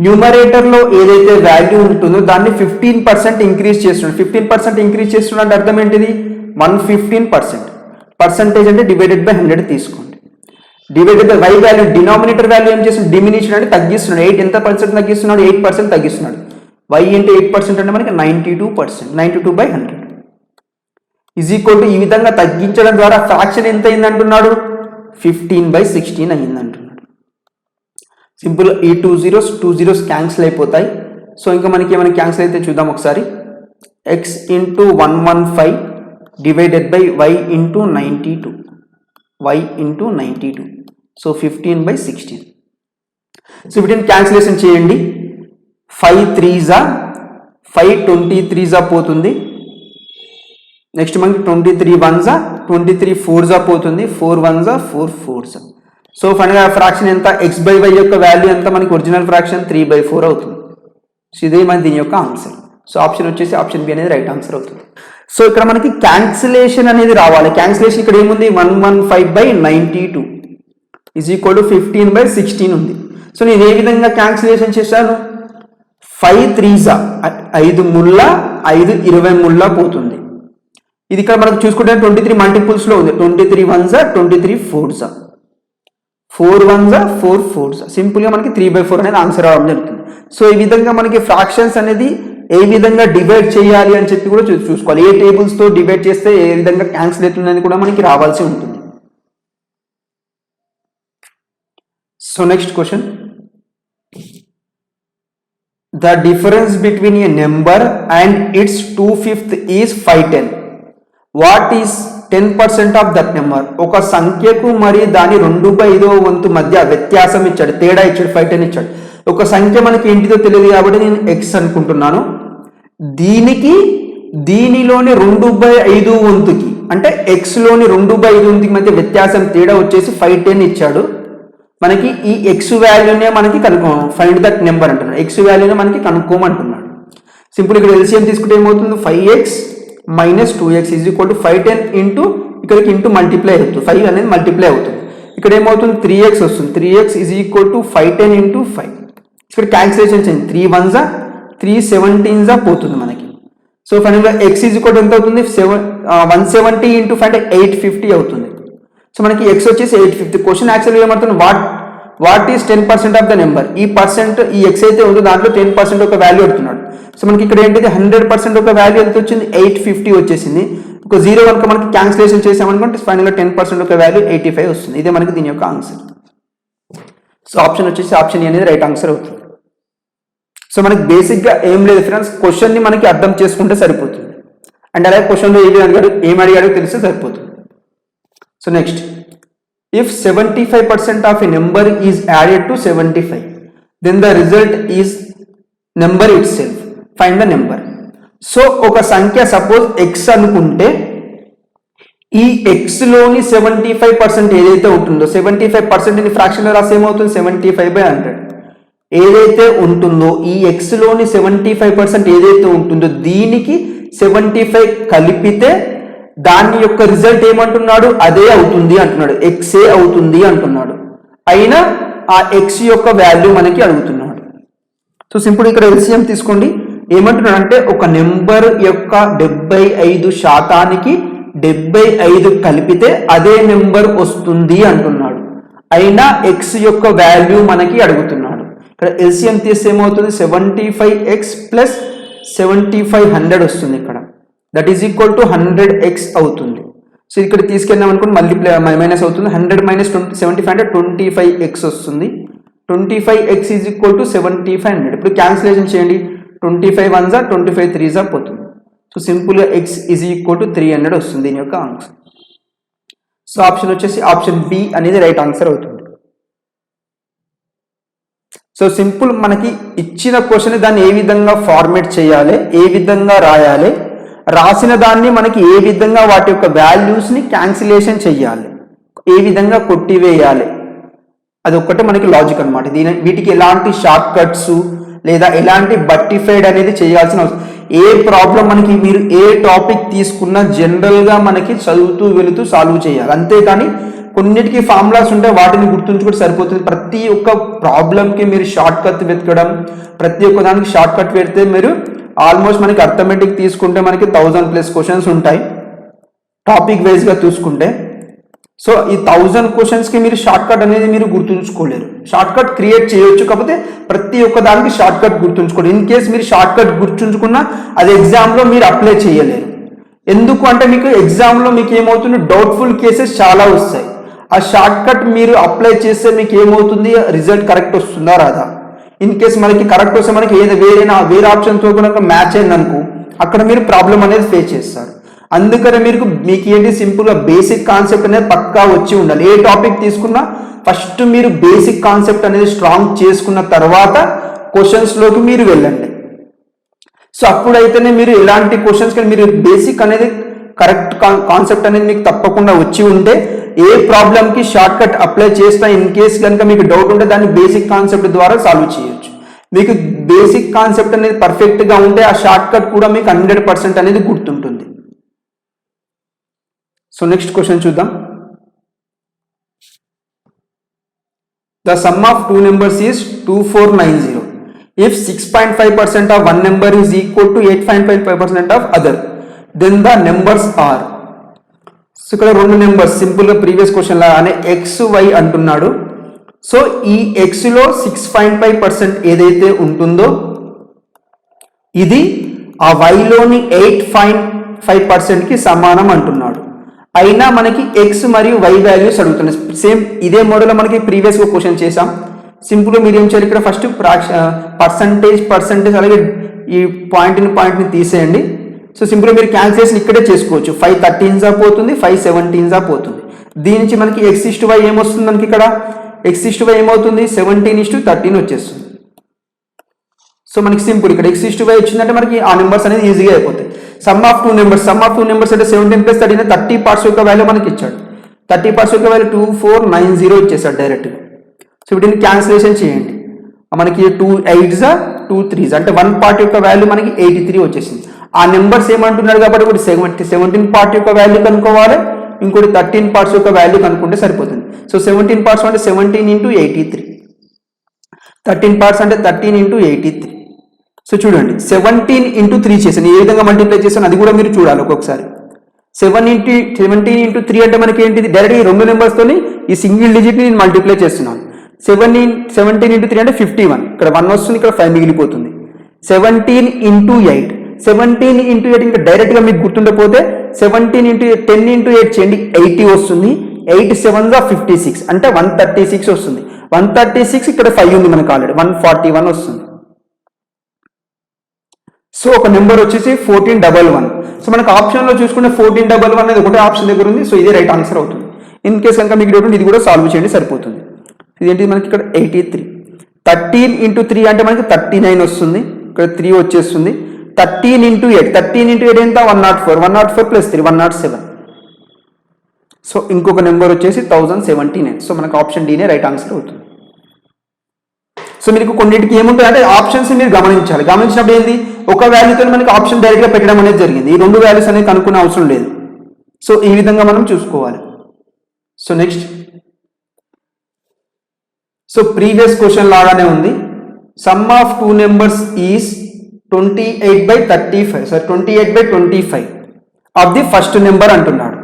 Speaker 1: న్యూమరేటర్లో ఏదైతే వాల్యూ ఉంటుందో దాన్ని 15% ఇంక్రీజ్ చేస్తున్నాడు. 15% ఇంక్రీజ్ చేస్తున్నాడు అంటే అర్థం ఏంటిది, 115%. పర్సంటేజ్ అంటే డివైడెడ్ బై 100 తీసుకోండి. Divided by y value, denominator value ఏం చేస్తున్నాడు, డిమినిషన్ అంటే తగ్గిస్తున్నాడు. 8 ఎంత పర్సెంట్ తగ్గిస్తున్నాడు, 8% తగ్గిస్తున్నాడు. y అంటే 8% అంటే మనకి 92%, 92/100 ఈజ్ ఈక్వల్ టు, ఈ విధంగా తగ్గించడం ద్వారా ఫ్రాక్షన్ ఎంత అయింది అంటున్నాడు, 15/16 అయింది అంటున్నాడు. సింపుల్, ఈ 2 zeros క్యాన్సిల్ అయిపోతాయి. సో ఇంకా మనకి ఏమైనా క్యాన్సిల్ అయితే చూద్దాం ఒకసారి. x into 115 divided by y into 92, y into 92, so 15/16. So వీటిని క్యాన్సిలేషన్ చేయండి. 5 3s 5 23s పోతుంది. నెక్స్ట్ మనకి 23 1s 23 4s పోతుంది. 4 1s 4 4s. సో ఫైనల్గా ఫ్రాక్షన్ ఎంత, x/y యొక్క వాల్యూ ఎంత, మనకి ఒరిజినల్ ఫ్రాక్షన్ 3/4 అవుతుంది. సో ఇదే మన దీని యొక్క ఆన్సర్. సో ఆప్షన్ వచ్చేసి ఆప్షన్ బి అనేది రైట్ ఆన్సర్ అవుతుంది. సో ఇక్కడ మనకి క్యాన్సిలేషన్ అనేది రావాలి. క్యాన్సిలేషన్ ఇక్కడ ఏముంది, 115/92 ఈజ్ ఈక్వల్ టు 15/16 ఉంది. సో నేను ఏ విధంగా క్యాన్సిలేషన్ చేశాను, 5 3s 5 ముళ్ళ 5 20 ముళ్ళ పోతుంది. ఇది ఇక్కడ మనకు చూసుకుంటే 23 మల్టిపుల్స్ లో ఉంది. 23 1s 23 4s 4 1s 4 4s. Simple గా మనకి 3/4 అనేది ఆన్సర్ రావడం జరుగుతుంది. సో ఈ విధంగా మనకి ఫ్రాక్షన్స్ అనేది ఏ విధంగా డివైడ్ చేయాలి అని చెప్పి కూడా చూసుకోవాలి. ఏ టేబుల్స్ తో డివైడ్ చేస్తే ఏ విధంగా క్యాన్సిల్ అవుతుందని కూడా మనకి రావాల్సి ఉంటుంది. So next question, the difference between a number and its 2/5 is 510. What is 10% of that number? ఒక సంఖ్యకు మరి దాని 2/5వ వంతు మధ్య వ్యత్యాసం ఇచ్చాడు, తేడా ఇచ్చాడు, 510 ఇచ్చాడు. ఒక సంఖ్య మనకి ఏంటిదో తెలియదు కాబట్టి నేను x అనుకుంటున్నాను. దీనికి దీనిలోని 2/5 వంతుకి అంటే x లోని 2/5 వంతుకి మధ్య వ్యత్యాసం తేడా వచ్చేసి 510 ఇచ్చాడు. మనకి ఈ ఎక్స్ వాల్యూనే మనకి కనుక్కోము, ఫైండ్ దట్ నెంబర్ అంటున్నాడు. ఎక్స్ వాల్యూనే మనకి కనుక్కోమంటున్నాడు. సింపుల్ ఇక్కడ ఎల్సిఎం తీసుకుంటే ఏమవుతుంది, 5x - 2x is equal to 510 into ఇక్కడికి ఇంటూ మల్టిప్లై అవుతుంది, 5 అనేది మల్టిప్లై అవుతుంది. ఇక్కడ ఏమవుతుంది, 3x వస్తుంది. 3x is equal to 510 into 5. ఇక్కడ క్యాన్సిలేషన్ చేయండి, 3 1s 3 17s పోతుంది మనకి. సో ఫైనల్గా ఎక్స్ ఈజ్ ఈక్వల్ టు ఎంత అవుతుంది, 170 ఇంటూ 5 అంటే 850 అవుతుంది. సో మనకి x వచ్చేసి 850. క్వశ్చన్ యాక్చువల్గా ఏమవుతుంది, what is 10% of the number. ఈ పర్సెంట్ ఈ x అయితే ఉందో దాంట్లో 10% ఒక వాల్యూ అడుగుతున్నాడు. సో మనకి ఇక్కడ ఏంటిది 100% ఒక వాల్యూ ఎంత వచ్చింది, 850 వచ్చేసింది. ఒక 0 కనుక మనకి క్యాన్సిలేషన్ చేసామనుకుంటే ఫైనల్గా 10% ఒక వాల్యూ 85 వస్తుంది. ఇదే మనకి దీని యొక్క ఆన్సర్. సో ఆప్షన్ వచ్చేసి ఆప్షన్ అనేది రైట్ ఆన్సర్ అవుతుంది. సో మనకి బేసిక్గా ఏం లేదు ఫ్రెండ్స్, క్వశ్చన్ని మనకి అర్థం చేసుకుంటే సరిపోతుంది. అండ్ అలాగే క్వశ్చన్లో ఏం అడిగాడో తెలిస్తే సరిపోతుంది. So next, if 75% of a number is added to 75, then the result is number itself. Find the number. So ఒక సంఖ్య సపోజ్ x అనుకుంటే ఈ x లోని 75% ఏదైతే ఉంటుందో 75% ని ఫ్రాక్షన్ లో రాస్తే ఏమవుతుంది, 75/100 ఏదైతే ఉంటుందో ఈ x లోని 75% ఏదైతే ఉంటుందో దీనికి 75 కలిపితే దాని యొక్క రిజల్ట్ ఏమంటున్నాడు, అదే అవుతుంది అంటున్నాడు, ఎక్సే అవుతుంది అంటున్నాడు. అయినా ఆ ఎక్స్ యొక్క వాల్యూ మనకి అడుగుతున్నాడు. సో సింపుల్ ఇక్కడ ఎల్సిఎం తీసుకోండి. ఏమంటున్నాడు అంటే ఒక నెంబర్ యొక్క 75% 75 కలిపితే అదే నెంబర్ వస్తుంది అంటున్నాడు. అయినా ఎక్స్ యొక్క వాల్యూ మనకి అడుగుతున్నాడు. ఇక్కడ ఎల్సిఎం తీస్తే ఏమవుతుంది 75x ప్లస్ 7500 వస్తుంది ఇక్కడ, that is equal to 100x అవుతుంది. సో ఇక్కడ తీసుకెళ్ళాం అనుకోండి మల్టిప్లై మైనస్ అవుతుంది, 100 మైనస్ 75 అంటే 25x వస్తుంది. 25x is equal to 7500. ఇప్పుడు క్యాన్సిలేషన్ చేయండి, 25 1 జా 25 3 జా పోతుంది. సో సింపుల్గా x ఈజ్ ఈక్వల్ టు 300 వస్తుంది దీని యొక్క ఆన్సర్. సో ఆప్షన్ వచ్చేసి ఆప్షన్ బి అనేది రైట్ ఆన్సర్ అవుతుంది. సో సింపుల్, మనకి ఇచ్చిన క్వశ్చన్ దాన్ని ఏ విధంగా ఫార్మేట్ చేయాలి, ఏ విధంగా రాయాలి, రాసిన దాన్ని మనకి ఏ విధంగా వాటి యొక్క వాల్యూస్ని క్యాన్సిలేషన్ చేయాలి, ఏ విధంగా కొట్టివేయాలి, అది ఒక్కటే మనకి లాజిక్ అనమాట. వీటికి ఎలాంటి షార్ట్ కట్స్ లేదా ఎలాంటి బట్టిఫైడ్ అనేది చేయాల్సిన అవసరం. ఏ ప్రాబ్లం మనకి మీరు ఏ టాపిక్ తీసుకున్నా జనరల్గా మనకి చదువుతూ వెళుతూ సాల్వ్ చేయాలి, అంతేకాని కొన్నిటికి ఫార్ములాస్ ఉంటే వాటిని గుర్తుంచుకుంటే సరిపోతుంది. ప్రతి ఒక్క ప్రాబ్లంకి మీరు షార్ట్ కట్ వెతకడం, ప్రతి ఒక్క దానికి షార్ట్ కట్ పెడితే మీరు ఆల్మోస్ట్ మనకి అర్థమెటిక్ తీసుకుంటే మనకి 1000+ క్వశ్చన్స్ ఉంటాయి టాపిక్ వైజ్గా చూసుకుంటే. సో ఈ 1000 క్వశ్చన్స్కి మీరు షార్ట్ కట్ అనేది మీరు గుర్తుంచుకోలేరు. షార్ట్ కట్ క్రియేట్ చేయొచ్చు, కాకపోతే ప్రతి ఒక్క దానికి షార్ట్ కట్ గుర్తుంచుకోలేరు. ఇన్ కేస్ మీరు షార్ట్ కట్ గుర్తుంచుకున్నా అది ఎగ్జామ్లో మీరు అప్లై చేయలేరు. ఎందుకు అంటే మీకు ఎగ్జామ్లో మీకు ఏమవుతుంది, డౌట్ఫుల్ కేసెస్ చాలా వస్తాయి. ఆ షార్ట్ కట్ మీరు అప్లై చేస్తే మీకు ఏమవుతుంది, రిజల్ట్ కరెక్ట్ వస్తుందా రాదా. ఇన్ కేస్ మనకి కరెక్ట్ వస్తే మనకి వేరే ఆప్షన్తో కూడా మ్యాచ్ అయింది అనుకో, అక్కడ మీరు ప్రాబ్లం అనేది ఫేస్ చేస్తారు. అందుకనే మీకు ఏంటి సింపుల్గా బేసిక్ కాన్సెప్ట్ అనేది పక్కా వచ్చి ఉండాలి. ఏ టాపిక్ తీసుకున్నా ఫస్ట్ మీరు బేసిక్ కాన్సెప్ట్ అనేది స్ట్రాంగ్ చేసుకున్న తర్వాత క్వశ్చన్స్లోకి మీరు వెళ్ళండి. సో అప్పుడైతేనే మీరు ఎలాంటి క్వశ్చన్స్ కానీ మీరు బేసిక్ అనేది కరెక్ట్ కాన్సెప్ట్ అనేది మీకు తప్పకుండా వచ్చి ఉంటే ఏ ప్రాబ్లంకి షార్ట్ కట్ అప్లై చేసినా ఇన్ కేస్ కనుక మీకు డౌట్ ఉంటే దాన్ని బేసిక్ కాన్సెప్ట్ ద్వారా సాల్వ్ చేయొచ్చు. మీకు బేసిక్ కాన్సెప్ట్ అనేది పర్ఫెక్ట్గా ఉంటే ఆ షార్ట్ కట్ కూడా మీకు 100% అనేది గుర్తుంటుంది. సో నెక్స్ట్ క్వశ్చన్ చూద్దాం. The sum of two numbers is 2490. If 6.5% of one number is equal to 8.5% of other, then the numbers are. So ఇక్కడ రెండు నెంబర్స్ సింపుల్గా ప్రీవియస్ క్వశ్చన్ లాగానే XY అంటున్నాడు. సో ఈ Xలో 6.5% ఏదైతే ఉంటుందో ఇది ఆ Yలోని 8.5%కి సమానం అంటున్నాడు. అయినా మనకి X మరియు Y వాల్యూస్ అడుగుతున్నాయి. సేమ్ ఇదే మోడల్లో మనకి ప్రీవియస్గా క్వశ్చన్ చేసాం. సింపుల్గా మీరు ఏం చేయాలి, ఇక్కడ ఫస్ట్ పర్సంటేజ్ అలాగే ఈ పాయింట్ని తీసేయండి. సో సింపుల్గా మీరు క్యాన్సిలేషన్ ఇక్కడే చేసుకోవచ్చు. 5 13 పోతుంది, 5 17 పోతుంది. దీని నుంచి మనకి X/Y ఏమొస్తుంది, మనకి ఇక్కడ X/Y ఏమవుతుంది 17:13 వచ్చేస్తుంది. సో మనకి సింపుల్ ఇక్కడ X/Y వచ్చిందంటే మనకి ఆ నెంబర్స్ అనేది ఈజీగా అయిపోతాయి. సమ్ ఆఫ్ టూ నెంబర్స్ అంటే 17 + 13 30 పార్ట్స్ యొక్క వాల్యూ మనకి ఇచ్చాడు. 30 పార్ట్స్ యొక్క వాల్యూ 2490 ఇచ్చేసాడు డైరెక్ట్గా. సో వీటిని క్యాన్సిలేషన్ చేయండి, మనకి 2 8s 2 3s అంటే 1 పార్ట్ యొక్క వాల్యూ మనకి 83 వచ్చేసింది. ఆ నెంబర్స్ ఏమంటున్నాడు కాబట్టి ఒకటి 17 పార్ట్ యొక్క వాల్యూ కనుక్కోవాలి, ఇంకోటి 13 పార్ట్స్ యొక్క వాల్యూ కనుక్కుంటే సరిపోతుంది. సో 17 పార్ట్స్ అంటే 17 × 83, 13 పార్ట్స్ అంటే 13 × 83. సో చూడండి 17 × 3 చేశాను, ఏ విధంగా మల్టిప్లై చేశాను అది కూడా మీరు చూడాలి ఒక్కొక్కసారి. 17 × 3 అంటే మనకి ఏంటిది, డైరెక్ట్ ఈ రెండు నెంబర్స్తోని ఈ సింగిల్ డిజిట్ని నేను మల్టిప్లై చేస్తున్నాను. 17 × 3 అంటే 51, ఇక్కడ 1 వస్తుంది, ఇక్కడ 5 మిగిలిపోతుంది. 17 × 8 ఇంకా డైరెక్ట్గా మీకు గుర్తుండకపోతే 17 × 10 × 8 చేయండి, 80 వస్తుంది. 8 7s 56 అంటే 136 వస్తుంది. 136 ఇక్కడ 5 ఉంది మనకు ఆల్రెడీ, 141 వస్తుంది. సో ఒక నెంబర్ వచ్చేసి 1411. సో మనకు ఆప్షన్లో చూసుకుంటే 1411 అనేది ఒకటే ఆప్షన్ దగ్గర ఉంది. సో ఇది రైట్ ఆన్సర్ అవుతుంది. ఇన్ కేస్ కనుక మీకు డౌట్ ఇది కూడా సాల్వ్ చేయండి సరిపోతుంది. ఇదేంటి మనకి ఇక్కడ 83. 13 × 3 అంటే మనకి 39 వస్తుంది, ఇక్కడ 3 వచ్చేస్తుంది. 13 × 8 ఎంత 104, 104 + 3 107. సో ఇంకొక నెంబర్ వచ్చేసి 1079. సో మనకు ఆప్షన్ డీనే రైట్ ఆన్సర్ అవుతుంది. సో మీకు కొన్నిటికి ఏముంటుంది అంటే ఆప్షన్స్ మీరు గమనించాలి. గమనించినప్పుడు ఏంది, ఒక వాల్యూతో మనకి ఆప్షన్ డైరెక్ట్గా పెట్టడం అనేది జరిగింది. ఈ రెండు వాల్యూస్ అనేది కనుక్కునే అవసరం లేదు. సో ఈ విధంగా మనం చూసుకోవాలి. So next, so previous question లాగానే ఉంది. Sum of two numbers is 28/25 of the first number అంటున్నాడు.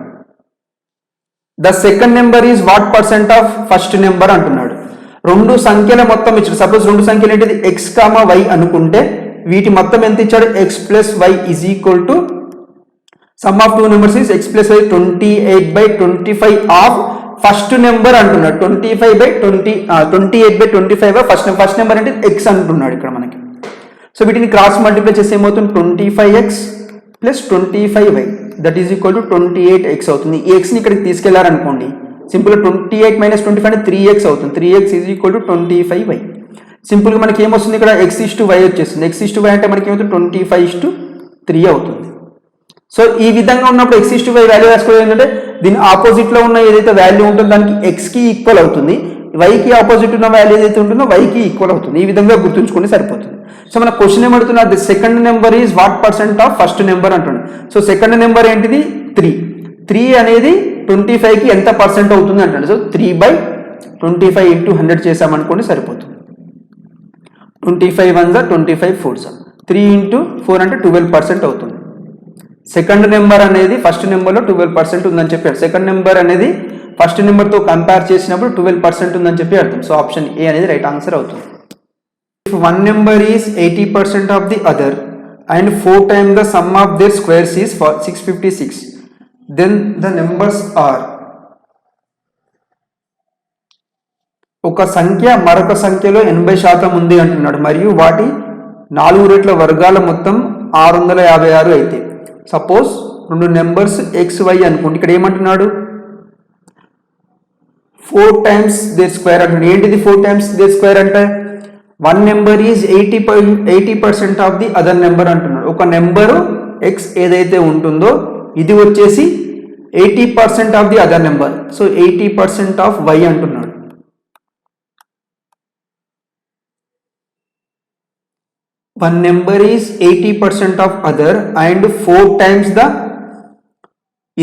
Speaker 1: The second number is what % of first number అంటున్నాడు. రెండు సంఖ్యల మొత్తం ఇచ్చాడు. సపోజ్ రెండు సంఖ్యలు ఏంటిది ఎక్స్ కామా వై అనుకుంటే వీటి మొత్తం ఎంత ఇచ్చాడు, x plus y is equal to sum of two numbers is x plus y 28/25 of first number అంటున్నాడు. 28/25 ఫస్ట్ నెంబర్ అంటే ఎక్స్ అంటున్నాడు ఇక్కడ మనకి. సో వీటిని క్రాస్ మల్టిప్లై చేస్తే ఏమవుతుంది 25x plus 25y that is equal to 28x అవుతుంది. ఈ ఎక్స్ని ఇక్కడికి తీసుకెళ్లారనుకోండి సింపుల్గా 28 మైనస్ 25 అంటే 3x అవుతుంది. 3x is equal to 25y. సింపుల్గా మనకి ఏమొస్తుంది ఇక్కడ x/y వచ్చేస్తుంది. x/y అంటే మనకి ఏమవుతుంది 25/3 అవుతుంది. సో ఈ విధంగా ఉన్నప్పుడు x/y వాల్యూ రాసుకోవడం ఏంటంటే దీని ఆపోజిట్లో ఉన్న ఏదైతే వాల్యూ ఉంటుందో దానికి xకి ఈక్వల్ అవుతుంది, వైకి ఆపోజిట్ ఉన్న వాల్యూ ఏదైతే ఉంటుందో వైకి ఈక్వల్ అవుతుంది. ఈ విధంగా గుర్తుంచుకుంటే సరిపోతుంది. సో మన క్వశ్చన్ ఏమడుతున్నా the second number is what percent of first number అంటుంది. సో సెకండ్ నెంబర్ ఏంటిది 3 అనేది 25కి ఎంత పర్సెంట్ అవుతుంది అంటాడు. సో 3/25 ఇంటూ 100 చేసామనుకోండి సరిపోతుంది. 25 1 25 4 3 ఇంటూ 4 అంటే 12% అవుతుంది. సెకండ్ నెంబర్ అనేది ఫస్ట్ నెంబర్లో 12% ఉందని చెప్పాడు. సెకండ్ నెంబర్ అనేది ఫస్ట్ నెంబర్తో కంపేర్ చేసినప్పుడు 12% ఉందని చెప్పి అర్థం. సో ఆప్షన్ ఏ అనేది రైట్ ఆన్సర్ అవుతుంది. If one number is 80% of the other and 4 times the sum of their squares is 656, then the numbers are ఒక సంఖ్య మరొక సంఖ్యలో 80% ఉంది అంటున్నాడు మరియు వాటి 4 రెట్ల వర్గాల మొత్తం 656 అయితే సపోజ్ రెండు నెంబర్స్ xy అనుకోండి. ఇక్కడ ఏమంటున్నాడు 4 times their square అంటున్నాడు. ఏంటిది 4 times their square అంటే one number is 80% of the other number అంటున్నాడు. ఒక నెంబరు ఎక్స్ ఏదైతే ఉంటుందో ఇది వచ్చేసి 80% of the other number. So 80% of Y అంటున్నాడు. One number is 80% of other and 4 times the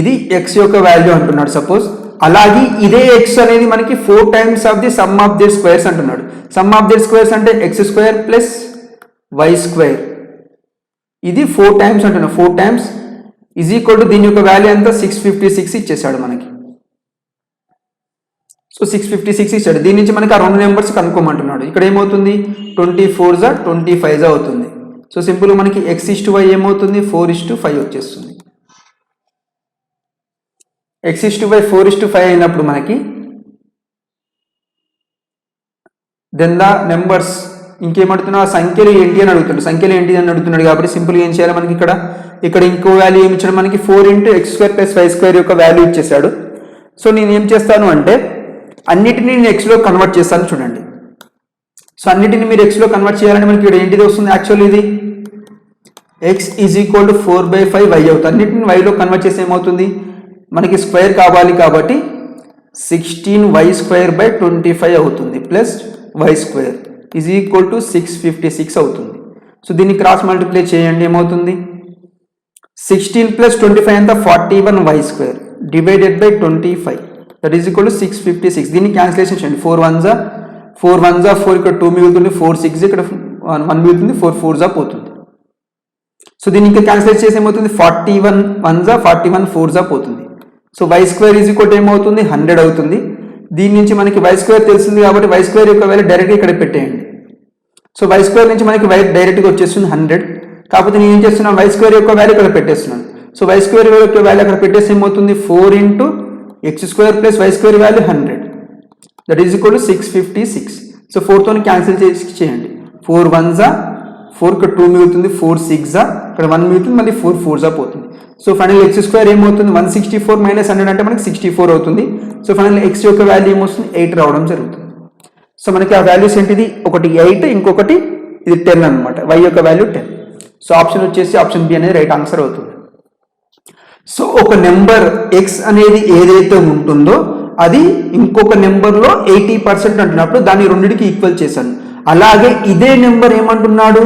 Speaker 1: ఇది ఎక్స్ యొక్క వాల్యూ అంటున్నాడు సపోజ్. అలాగే ఇదే ఎక్స్ అనేది మనకి 4 times of the sum of the squares అంటున్నాడు. సమ్ ఆఫ్ ది స్క్వేర్స్ అంటే x² ప్లస్ y². ఇది 4 times అంటున్నాడు. 4 times ఈజ్ ఈక్వల్ టు దీని యొక్క వాల్యూ ఎంత 656 ఇచ్చేసాడు మనకి. సో 656 ఇచ్చాడు. దీని నుంచి మనకి ఆ రెండు నెంబర్స్ కనుక్కోమంటున్నాడు. ఇక్కడ ఏమవుతుంది 24 25 అవుతుంది. సో సింపుల్గా మనకి x/y ఏమవుతుంది 4/5 వచ్చేస్తుంది. x/y 4/5 అయినప్పుడు మనకి దెన్ ద నెంబర్స్ ఇంకేమడుతున్నా సంఖ్యలు ఏంటి అని అడుగుతున్నాడు. సంఖ్యలు ఏంటి అని అడుగుతున్నాడు కాబట్టి సింపుల్గా ఏం చేయాలి మనకి ఇక్కడ ఇంకో వాల్యూ ఏమి ఇచ్చాడు మనకి 4 × x² + y² యొక్క వాల్యూ ఇచ్చేసాడు. సో నేను ఏం చేస్తాను అంటే అన్నిటిని నేను ఎక్స్లో కన్వర్ట్ చేస్తాను చూడండి. సో అన్నిటిని మీరు ఎక్స్లో కన్వర్ట్ చేయాలంటే మనకి ఇక్కడ ఏంటిది వస్తుంది యాక్చువల్లీ ఇది x is equal to 4/5 y అవుతుంది. అన్నిటిని వైలో కన్వర్ట్ చేస్తే ఏమవుతుంది మనకి స్క్వేర్ కావాలి కాబట్టి 16y²/25 అవుతుంది plus y² is equal to 656 అవుతుంది. సో దీన్ని క్రాస్ మల్టిప్లై చేయండి ఏమవుతుంది 16 + 25 ఎంత 41y² divided by 25 that is equal to 656. దీన్ని క్యాన్సిలేషన్ చేయండి 4 1 4 ఇక్కడ 2 మిగులుతుంది 4 6 ఇక్కడ 1 మిగులుతుంది 4 4 పోతుంది. సో దీన్ని ఇంకా క్యాన్సిలేట్ చేసి ఏమవుతుంది 41 1 41 4 పోతుంది. So y² is equal to ఏమవుతుంది 100 అవుతుంది. దీని నుంచి మనకి y² తెలిసింది కాబట్టి y² యొక్క వాల్యూ డైరెక్ట్గా ఇక్కడ పెట్టేయండి. సో y² నుంచి మనకి y డైరెక్ట్గా వచ్చేస్తుంది 100. కాకపోతే నేను ఏం చేస్తున్నాను y² యొక్క వాల్యూ ఇక్కడ పెట్టేస్తున్నాను. సో y² యొక్క వాల్యూ అక్కడ పెట్టేసి ఏమవుతుంది 4 × x² + y² value 100 that is equal to 656. సో 4తో క్యాన్సిల్ చేయండి 4 1 4 ఇక్కడ 2 మిగులుతుంది 4 6 ఇక్కడ 1 మిగులుతుంది మళ్ళీ 4 4 పోతుంది. సో ఫైనల్ x² ఏమవుతుంది 164 - 100 అంటే మనకి 64 అవుతుంది. సో ఫైనల్ x యొక్క వాల్యూ ఏమొస్తుంది 8 రావడం జరుగుతుంది. సో మనకి ఆ వాల్యూస్ ఏంటిది ఒకటి 8 ఇంకొకటి ఇది 10 అనమాట. y యొక్క వాల్యూ 10. సో ఆప్షన్ వచ్చేసి ఆప్షన్ బి అనేది రైట్ ఆన్సర్ అవుతుంది. సో ఒక నెంబర్ x అనేది ఏదైతే ఉంటుందో అది ఇంకొక నెంబర్లో 80% అంటున్నప్పుడు దాన్ని రెండింటికి ఈక్వల్ చేశాను. అలాగే ఇదే నెంబర్ ఏమంటున్నాడు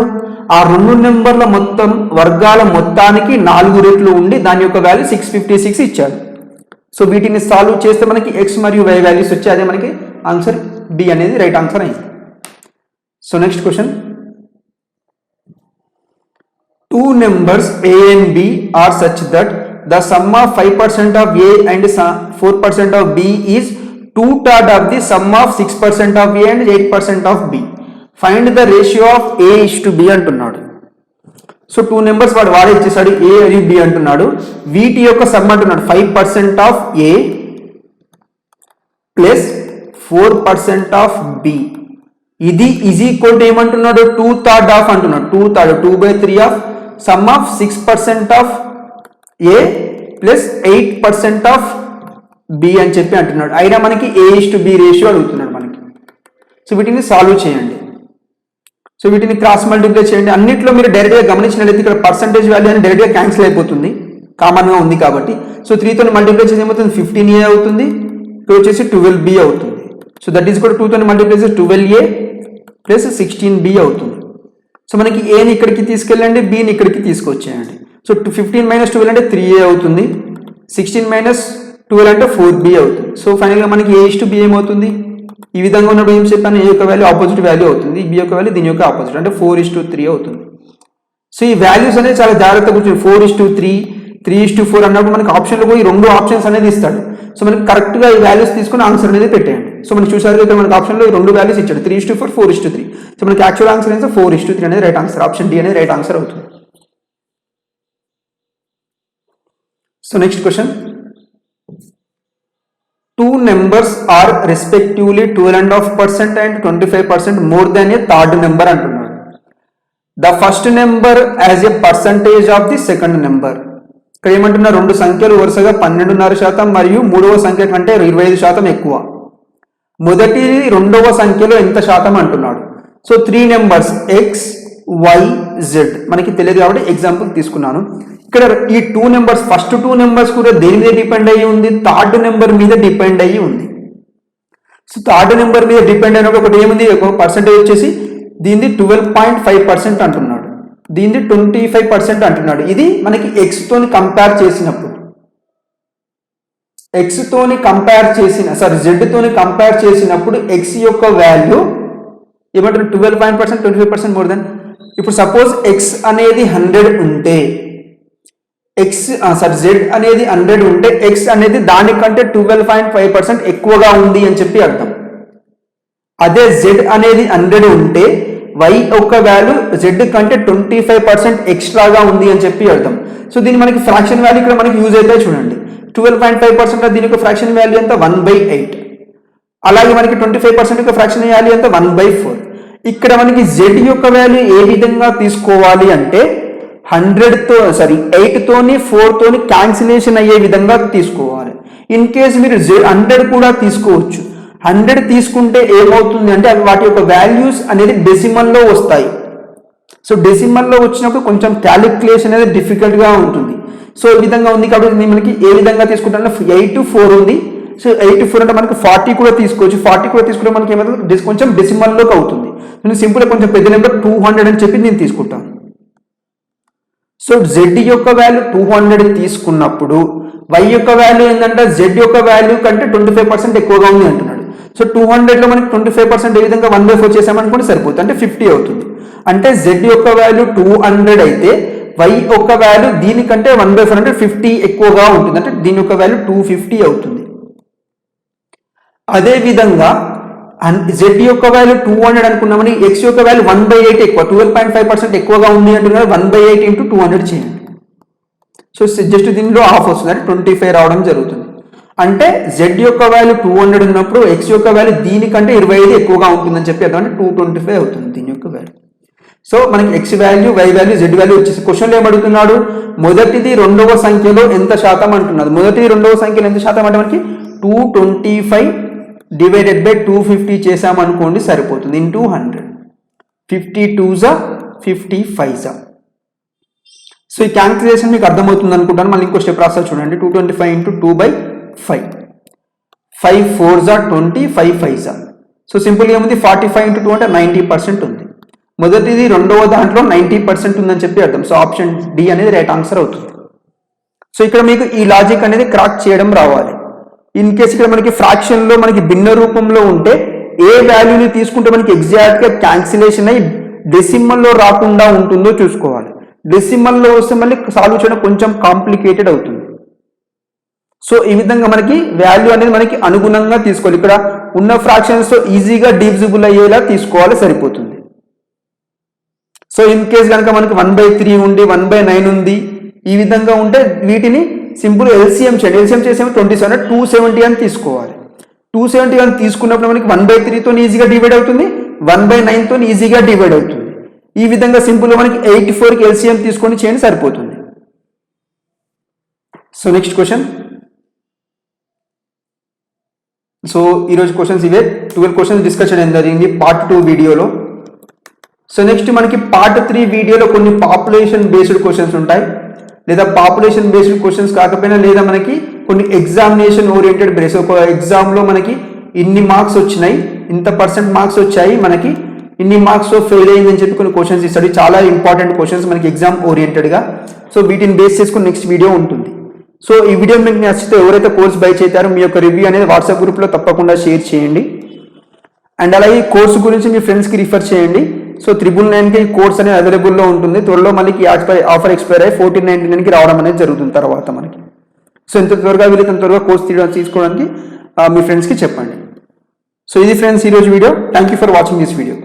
Speaker 1: ఆ రెండు నెంబర్ల మొత్తం వర్గాల మొత్తానికి 4 రెట్లు ఉండి దాని యొక్క వాల్యూ 656 ఇచ్చాడు. సో వీటిని సాల్వ్ చేస్తే మనకి x మరియు y వాల్యూస్ వచ్చి అదే మనకి ఆన్సర్ బి అనేది రైట్ ఆన్సర్ అయింది. So next question 2 numbers a and b are such that the sum of 5% of a and 4% of b is 2/3 of the sum of 6% of A and 8% of B. Find the ratio of A is to B అంటున్నాడు. సో 2 నెంబర్స్ వాడే ఇచ్చేసాడు, A మరియు B అంటున్నాడు. వీటి యొక్క సమ్ అంటున్నాడు 5% of A plus 4% of B. ఇది ఈజ్ ఈక్వల్ టు ఏమంటున్నాడు 2/3 ఆఫ్ అంటున్నాడు. 2/3 of some of 6% of A plus 8% of B అని చెప్పి అంటున్నాడు. అయినా మనకి A is to B ratio అడుగుతున్నాడు మనకి. సో వీటిని సాల్వ్ చేయండి. సో వీటిని క్రాస్ మల్టిప్లై చేయండి. అన్నిట్లో మీరు డైరెక్ట్గా గమనించినట్లయితే ఇక్కడ పర్సంటేజ్ వాల్యూ అని డైరెక్ట్గా క్యాన్సిల్ అయిపోతుంది, కామన్గా ఉంది కాబట్టి. సో 3తో మల్టిప్లై చేసి ఏమవుతుంది 15A అవుతుంది, ఇక్కడ వచ్చేసి 12B అవుతుంది. సో దట్ ఈస్ కూడా 2తో మల్టిప్లై చేసి 12A ప్లస్ 16B అవుతుంది. సో మనకి Aని ఇక్కడికి తీసుకెళ్ళండి, Bని ఇక్కడికి తీసుకొచ్చేయండి. సో 15 - 12 అంటే 3A అవుతుంది, 16 - 12 అంటే 4B అవుతుంది. సో ఫైనల్గా మనకి A is to B ఏమవుతుంది, ఈ విధంగా ఉన్నప్పుడు ఏం చెప్పాను, A యొక్క వాల్యూ ఆపోజిట్ వాల్యూ అవుతుంది, B యొక్క వాల్యూ దీని యొక్క ఆపోజిట్ అంటే 4:3 అవుతుంది. సో ఈ వాల్యూస్ అనేది చాలా జాగ్రత్తగా కూర్చొని 4:3, 3:4 అన్నప్పుడు మనకి ఆప్షన్లో పోయి 2 ఆప్షన్స్ అనేది ఇస్తాడు. సో మనకి కరెక్ట్గా ఈ వాల్యూస్ తీసుకుని ఆన్సర్ అనేది పెట్టేయండి. సో మనకి చూసారు ఇక్కడ మనకి ఆప్షన్లో 2 వాల్యూస్ ఇచ్చాడు, 3:4, 4:3. సో మనకి యాక్చువల్ ఆన్సర్ ఏంటో 4:3 అనేది రైట్ ఆన్సర్, ఆప్షన్ డి అనేది రైట్ ఆన్సర్ అవుతుంది. So next question, 2 numbers are respectively 12.5% and 25% more than a third number అంటున్నాడు. The first number as a percentage of the second number. ఇక్కడ ఏమంటున్నా 2 సంఖ్యలు వరుసగా 12.5% మరియు మూడవ సంఖ్య కంటే 25% ఎక్కువ. మొదటి రెండవ సంఖ్యలో ఎంత శాతం అంటున్నాడు. So 3 numbers x, y, z మనకి తెలియదు కాబట్టి ఎగ్జాంపుల్ తీసుకున్నాను. ఇక్కడ ఈ 2 నెంబర్స్ ఫస్ట్ 2 నెంబర్స్ కూడా దేని మీద డిపెండ్ అయ్యి ఉంది, థర్డ్ నెంబర్ మీద డిపెండ్ అయ్యి ఉంది. సో థర్డ్ నెంబర్ మీద డిపెండ్ అయినప్పుడు ఒకటి ఏముంది, ఒక పర్సెంటేజ్ వచ్చేసి దీన్ని 12.5% అంటున్నాడు, దీన్ని 25% అంటున్నాడు. ఇది మనకి ఎక్స్ తోని కంపేర్ చేసినప్పుడు, ఎక్స్ తోని కంపేర్ చేసిన జెడ్ తోని కంపేర్ చేసినప్పుడు ఎక్స్ యొక్క వాల్యూ ఏమంటారు 12.5%, 25% మోర్ దెన్. ఇప్పుడు సపోజ్ ఎక్స్ అనేది 100 ఉంటే జెడ్ అనేది 100 ఉంటే ఎక్స్ అనేది దానికంటే 12.5% ఎక్కువగా ఉంది అని చెప్పి అర్థం. అదే జెడ్ అనేది 100 ఉంటే వై యొక్క వాల్యూ జెడ్ కంటే 25% ఎక్స్ట్రాగా ఉంది అని చెప్పి అర్థం. సో దీన్ని మనకి ఫ్రాక్షన్ వాల్యూ ఇక్కడ మనకి యూజ్ అయితే చూడండి, 12.5% దీని యొక్క ఫ్రాక్షన్ వాల్యూ ఎంత 1/8. అలాగే మనకి 25% యొక్క ఫ్రాక్షన్ వాల్యూ ఎంత 1/4. ఇక్కడ మనకి జెడ్ యొక్క వాల్యూ ఏ విధంగా తీసుకోవాలి అంటే 8 తోని 4 తోని క్యాన్సిలేషన్ అయ్యే విధంగా తీసుకోవాలి. ఇన్ కేస్ మీరు 100 కూడా తీసుకోవచ్చు. 100 తీసుకుంటే ఏమవుతుంది అంటే అవి వాటి యొక్క వాల్యూస్ అనేది డెసిమల్లో వస్తాయి. సో డెసిమల్లో వచ్చినప్పుడు కొంచెం క్యాలిక్యులేషన్ అనేది డిఫికల్ట్గా ఉంటుంది. సో ఈ విధంగా ఉంది కాబట్టి మనకి ఏ విధంగా తీసుకుంటాం 8 4 ఉంది. సో 8 4 అంటే మనకి 40 కూడా తీసుకోవచ్చు. 40 కూడా తీసుకుంటే మనకి ఏమవుతుంది కొంచెం డెసిమల్లోకి అవుతుంది. నేను సింపుల్గా కొంచెం పెద్ద నెంబర్ 200 అని చెప్పి నేను తీసుకుంటాను. సో జెడ్ యొక్క వాల్యూ 200 తీసుకున్నప్పుడు వై యొక్క వాల్యూ ఏంటంటే జెడ్ యొక్క వాల్యూ కంటే 25% ఎక్కువగా ఉంది అంటున్నాడు. సో 200లో మనకి 25% ఏ విధంగా 1/4 చేసామనుకోండి సరిపోతుంది, అంటే 50 అవుతుంది. అంటే జెడ్ యొక్క వాల్యూ 200 అయితే వై యొక్క వాల్యూ దీనికంటే 1/4 అంటే 50 ఎక్కువగా ఉంటుంది, అంటే దీని యొక్క వాల్యూ 250 అవుతుంది. అదే విధంగా జెడ్ యొక్క వాల్యూ 200 అనుకున్నామని ఎక్స్ యొక్క వాల్యూ 1/8 ఎక్కువ, 12.5% ఎక్కువగా ఉంది అంటున్నారు. 1/8 × 200 చేయండి. సో జస్ట్ దీనిలో హాఫ్ వస్తుంది, అంటే 25 రావడం జరుగుతుంది. అంటే జెడ్ యొక్క వాల్యూ 200 ఉన్నప్పుడు ఎక్స్ యొక్క వాల్యూ దీనికంటే 25 ఎక్కువగా ఉంటుందని చెప్పి అర్థం, అంటే 225 అవుతుంది దీని యొక్క వాల్యూ. సో మనకి x value, y value, z value వచ్చేసి క్వశ్చన్లో ఏమడుగుతున్నాడు, మొదటిది రెండవ సంఖ్యలో ఎంత శాతం అంటున్నాడు. మొదటిది రెండవ సంఖ్యలో ఎంత శాతం అంటే మనకి 225 డివైడెడ్ బై 250 చేసామనుకోండి సరిపోతుంది, ఇంటూ 100. 52 55. సో ఈ క్యాల్కులేషన్ మీకు అర్థమవుతుంది అనుకుంటాను. మళ్ళీ ఇంకో స్టెప్ రాస్తారు చూడండి, 225 × 2/5. 5 4 20, 5 5. సో సింపుల్గా ఏముంది 45 × 2 అంటే 90% ఉంది. మొదటిది రెండవ దాంట్లో 90% ఉందని చెప్పి అర్థం. సో ఆప్షన్ డి అనేది రైట్ ఆన్సర్ అవుతుంది. సో ఇక్కడ మీకు ఈ లాజిక్ అనేది క్రాక్ చేయడం రావాలి. ఇన్ కేసు ఇక్కడ మనకి ఫ్రాక్షన్లో మనకి భిన్న రూపంలో ఉంటే ఏ వాల్యూని తీసుకుంటే మనకి ఎగ్జాక్ట్గా క్యాన్సిలేషన్ అయ్యి డెసిమల్లో రాకుండా ఉంటుందో చూసుకోవాలి. డెసిమల్లో వస్తే మళ్ళీ సాల్వ్ చేయడం కొంచెం కాంప్లికేటెడ్ అవుతుంది. సో ఈ విధంగా మనకి వాల్యూ అనేది మనకి అనుగుణంగా తీసుకోవాలి. ఇక్కడ ఉన్న ఫ్రాక్షన్స్తో ఈజీగా డివిజిబుల్ అయ్యేలా తీసుకోవాలి, సరిపోతుంది. సో ఇన్ కేస్ కనుక మనకి 1/3 ఉండి 1/9 ఉంది, ఈ విధంగా ఉంటే వీటిని సింపుల్ ఎల్సిఎం చేయండి. ఎల్సిఎం చేసేమో 27 270 అని తీసుకోవాలి. 270 అని తీసుకున్నప్పుడు మనకి 1/3తో ఈజీగా డివైడ్ అవుతుంది, 1/9తో ఈజీగా డివైడ్ అవుతుంది. ఈ విధంగా సింపుల్గా మనకి 84కి ఎల్సిఎం తీసుకొని చేయండి, సరిపోతుంది. So next question. సో ఈరోజు క్వశ్చన్స్ ఇవే, 12 క్వశ్చన్స్ డిస్కస్ చేయడం జరిగింది పార్ట్ 2 వీడియోలో. సో నెక్స్ట్ మనకి పార్ట్ 3 వీడియోలో కొన్ని పాపులేషన్ బేస్డ్ క్వశ్చన్స్ ఉంటాయి, లేదా పాపులేషన్ బేస్డ్ క్వశ్చన్స్ కాకపోయినా లేదా మనకి కొన్ని ఎగ్జామినేషన్ ఓరియంటెడ్ బేస్. ఒక ఎగ్జామ్లో మనకి ఇన్ని మార్క్స్ వచ్చినాయి, ఇంత % మార్క్స్ వచ్చాయి, మనకి ఇన్ని మార్క్స్ ఫెయిల్ అయిందని చెప్పి కొన్ని క్వశ్చన్స్ ఇస్తాడు. చాలా ఇంపార్టెంట్ క్వశ్చన్స్ మనకి ఎగ్జామ్ ఓరియంటెడ్గా. సో వీటిని బేస్ చేసుకుని నెక్స్ట్ వీడియో ఉంటుంది. సో ఈ వీడియో మీకు నచ్చితే ఎవరైతే కోర్స్ బై చేస్తారో మీ యొక్క రివ్యూ అనేది వాట్సాప్ గ్రూప్లో తప్పకుండా షేర్ చేయండి. అండ్ అలాగే ఈ కోర్సు గురించి మీ ఫ్రెండ్స్కి రిఫర్ చేయండి. సో 999కి ఈ కోర్స్ అనేది అవైలబుల్లో ఉంటుంది. త్వరలో మనకి ఆఫర్ ఎక్స్పైర్ అయ్యి 1499కి రావడం అనేది జరుగుతుంది తర్వాత మనకి. సో ఎంత త్వరగా వీలైతే త్వరగా కోర్స్ తీసుకోవడానికి మీ ఫ్రెండ్స్కి చెప్పండి. సో ఇది ఫ్రెండ్స్ ఈరోజు video. Thank you for watching this video.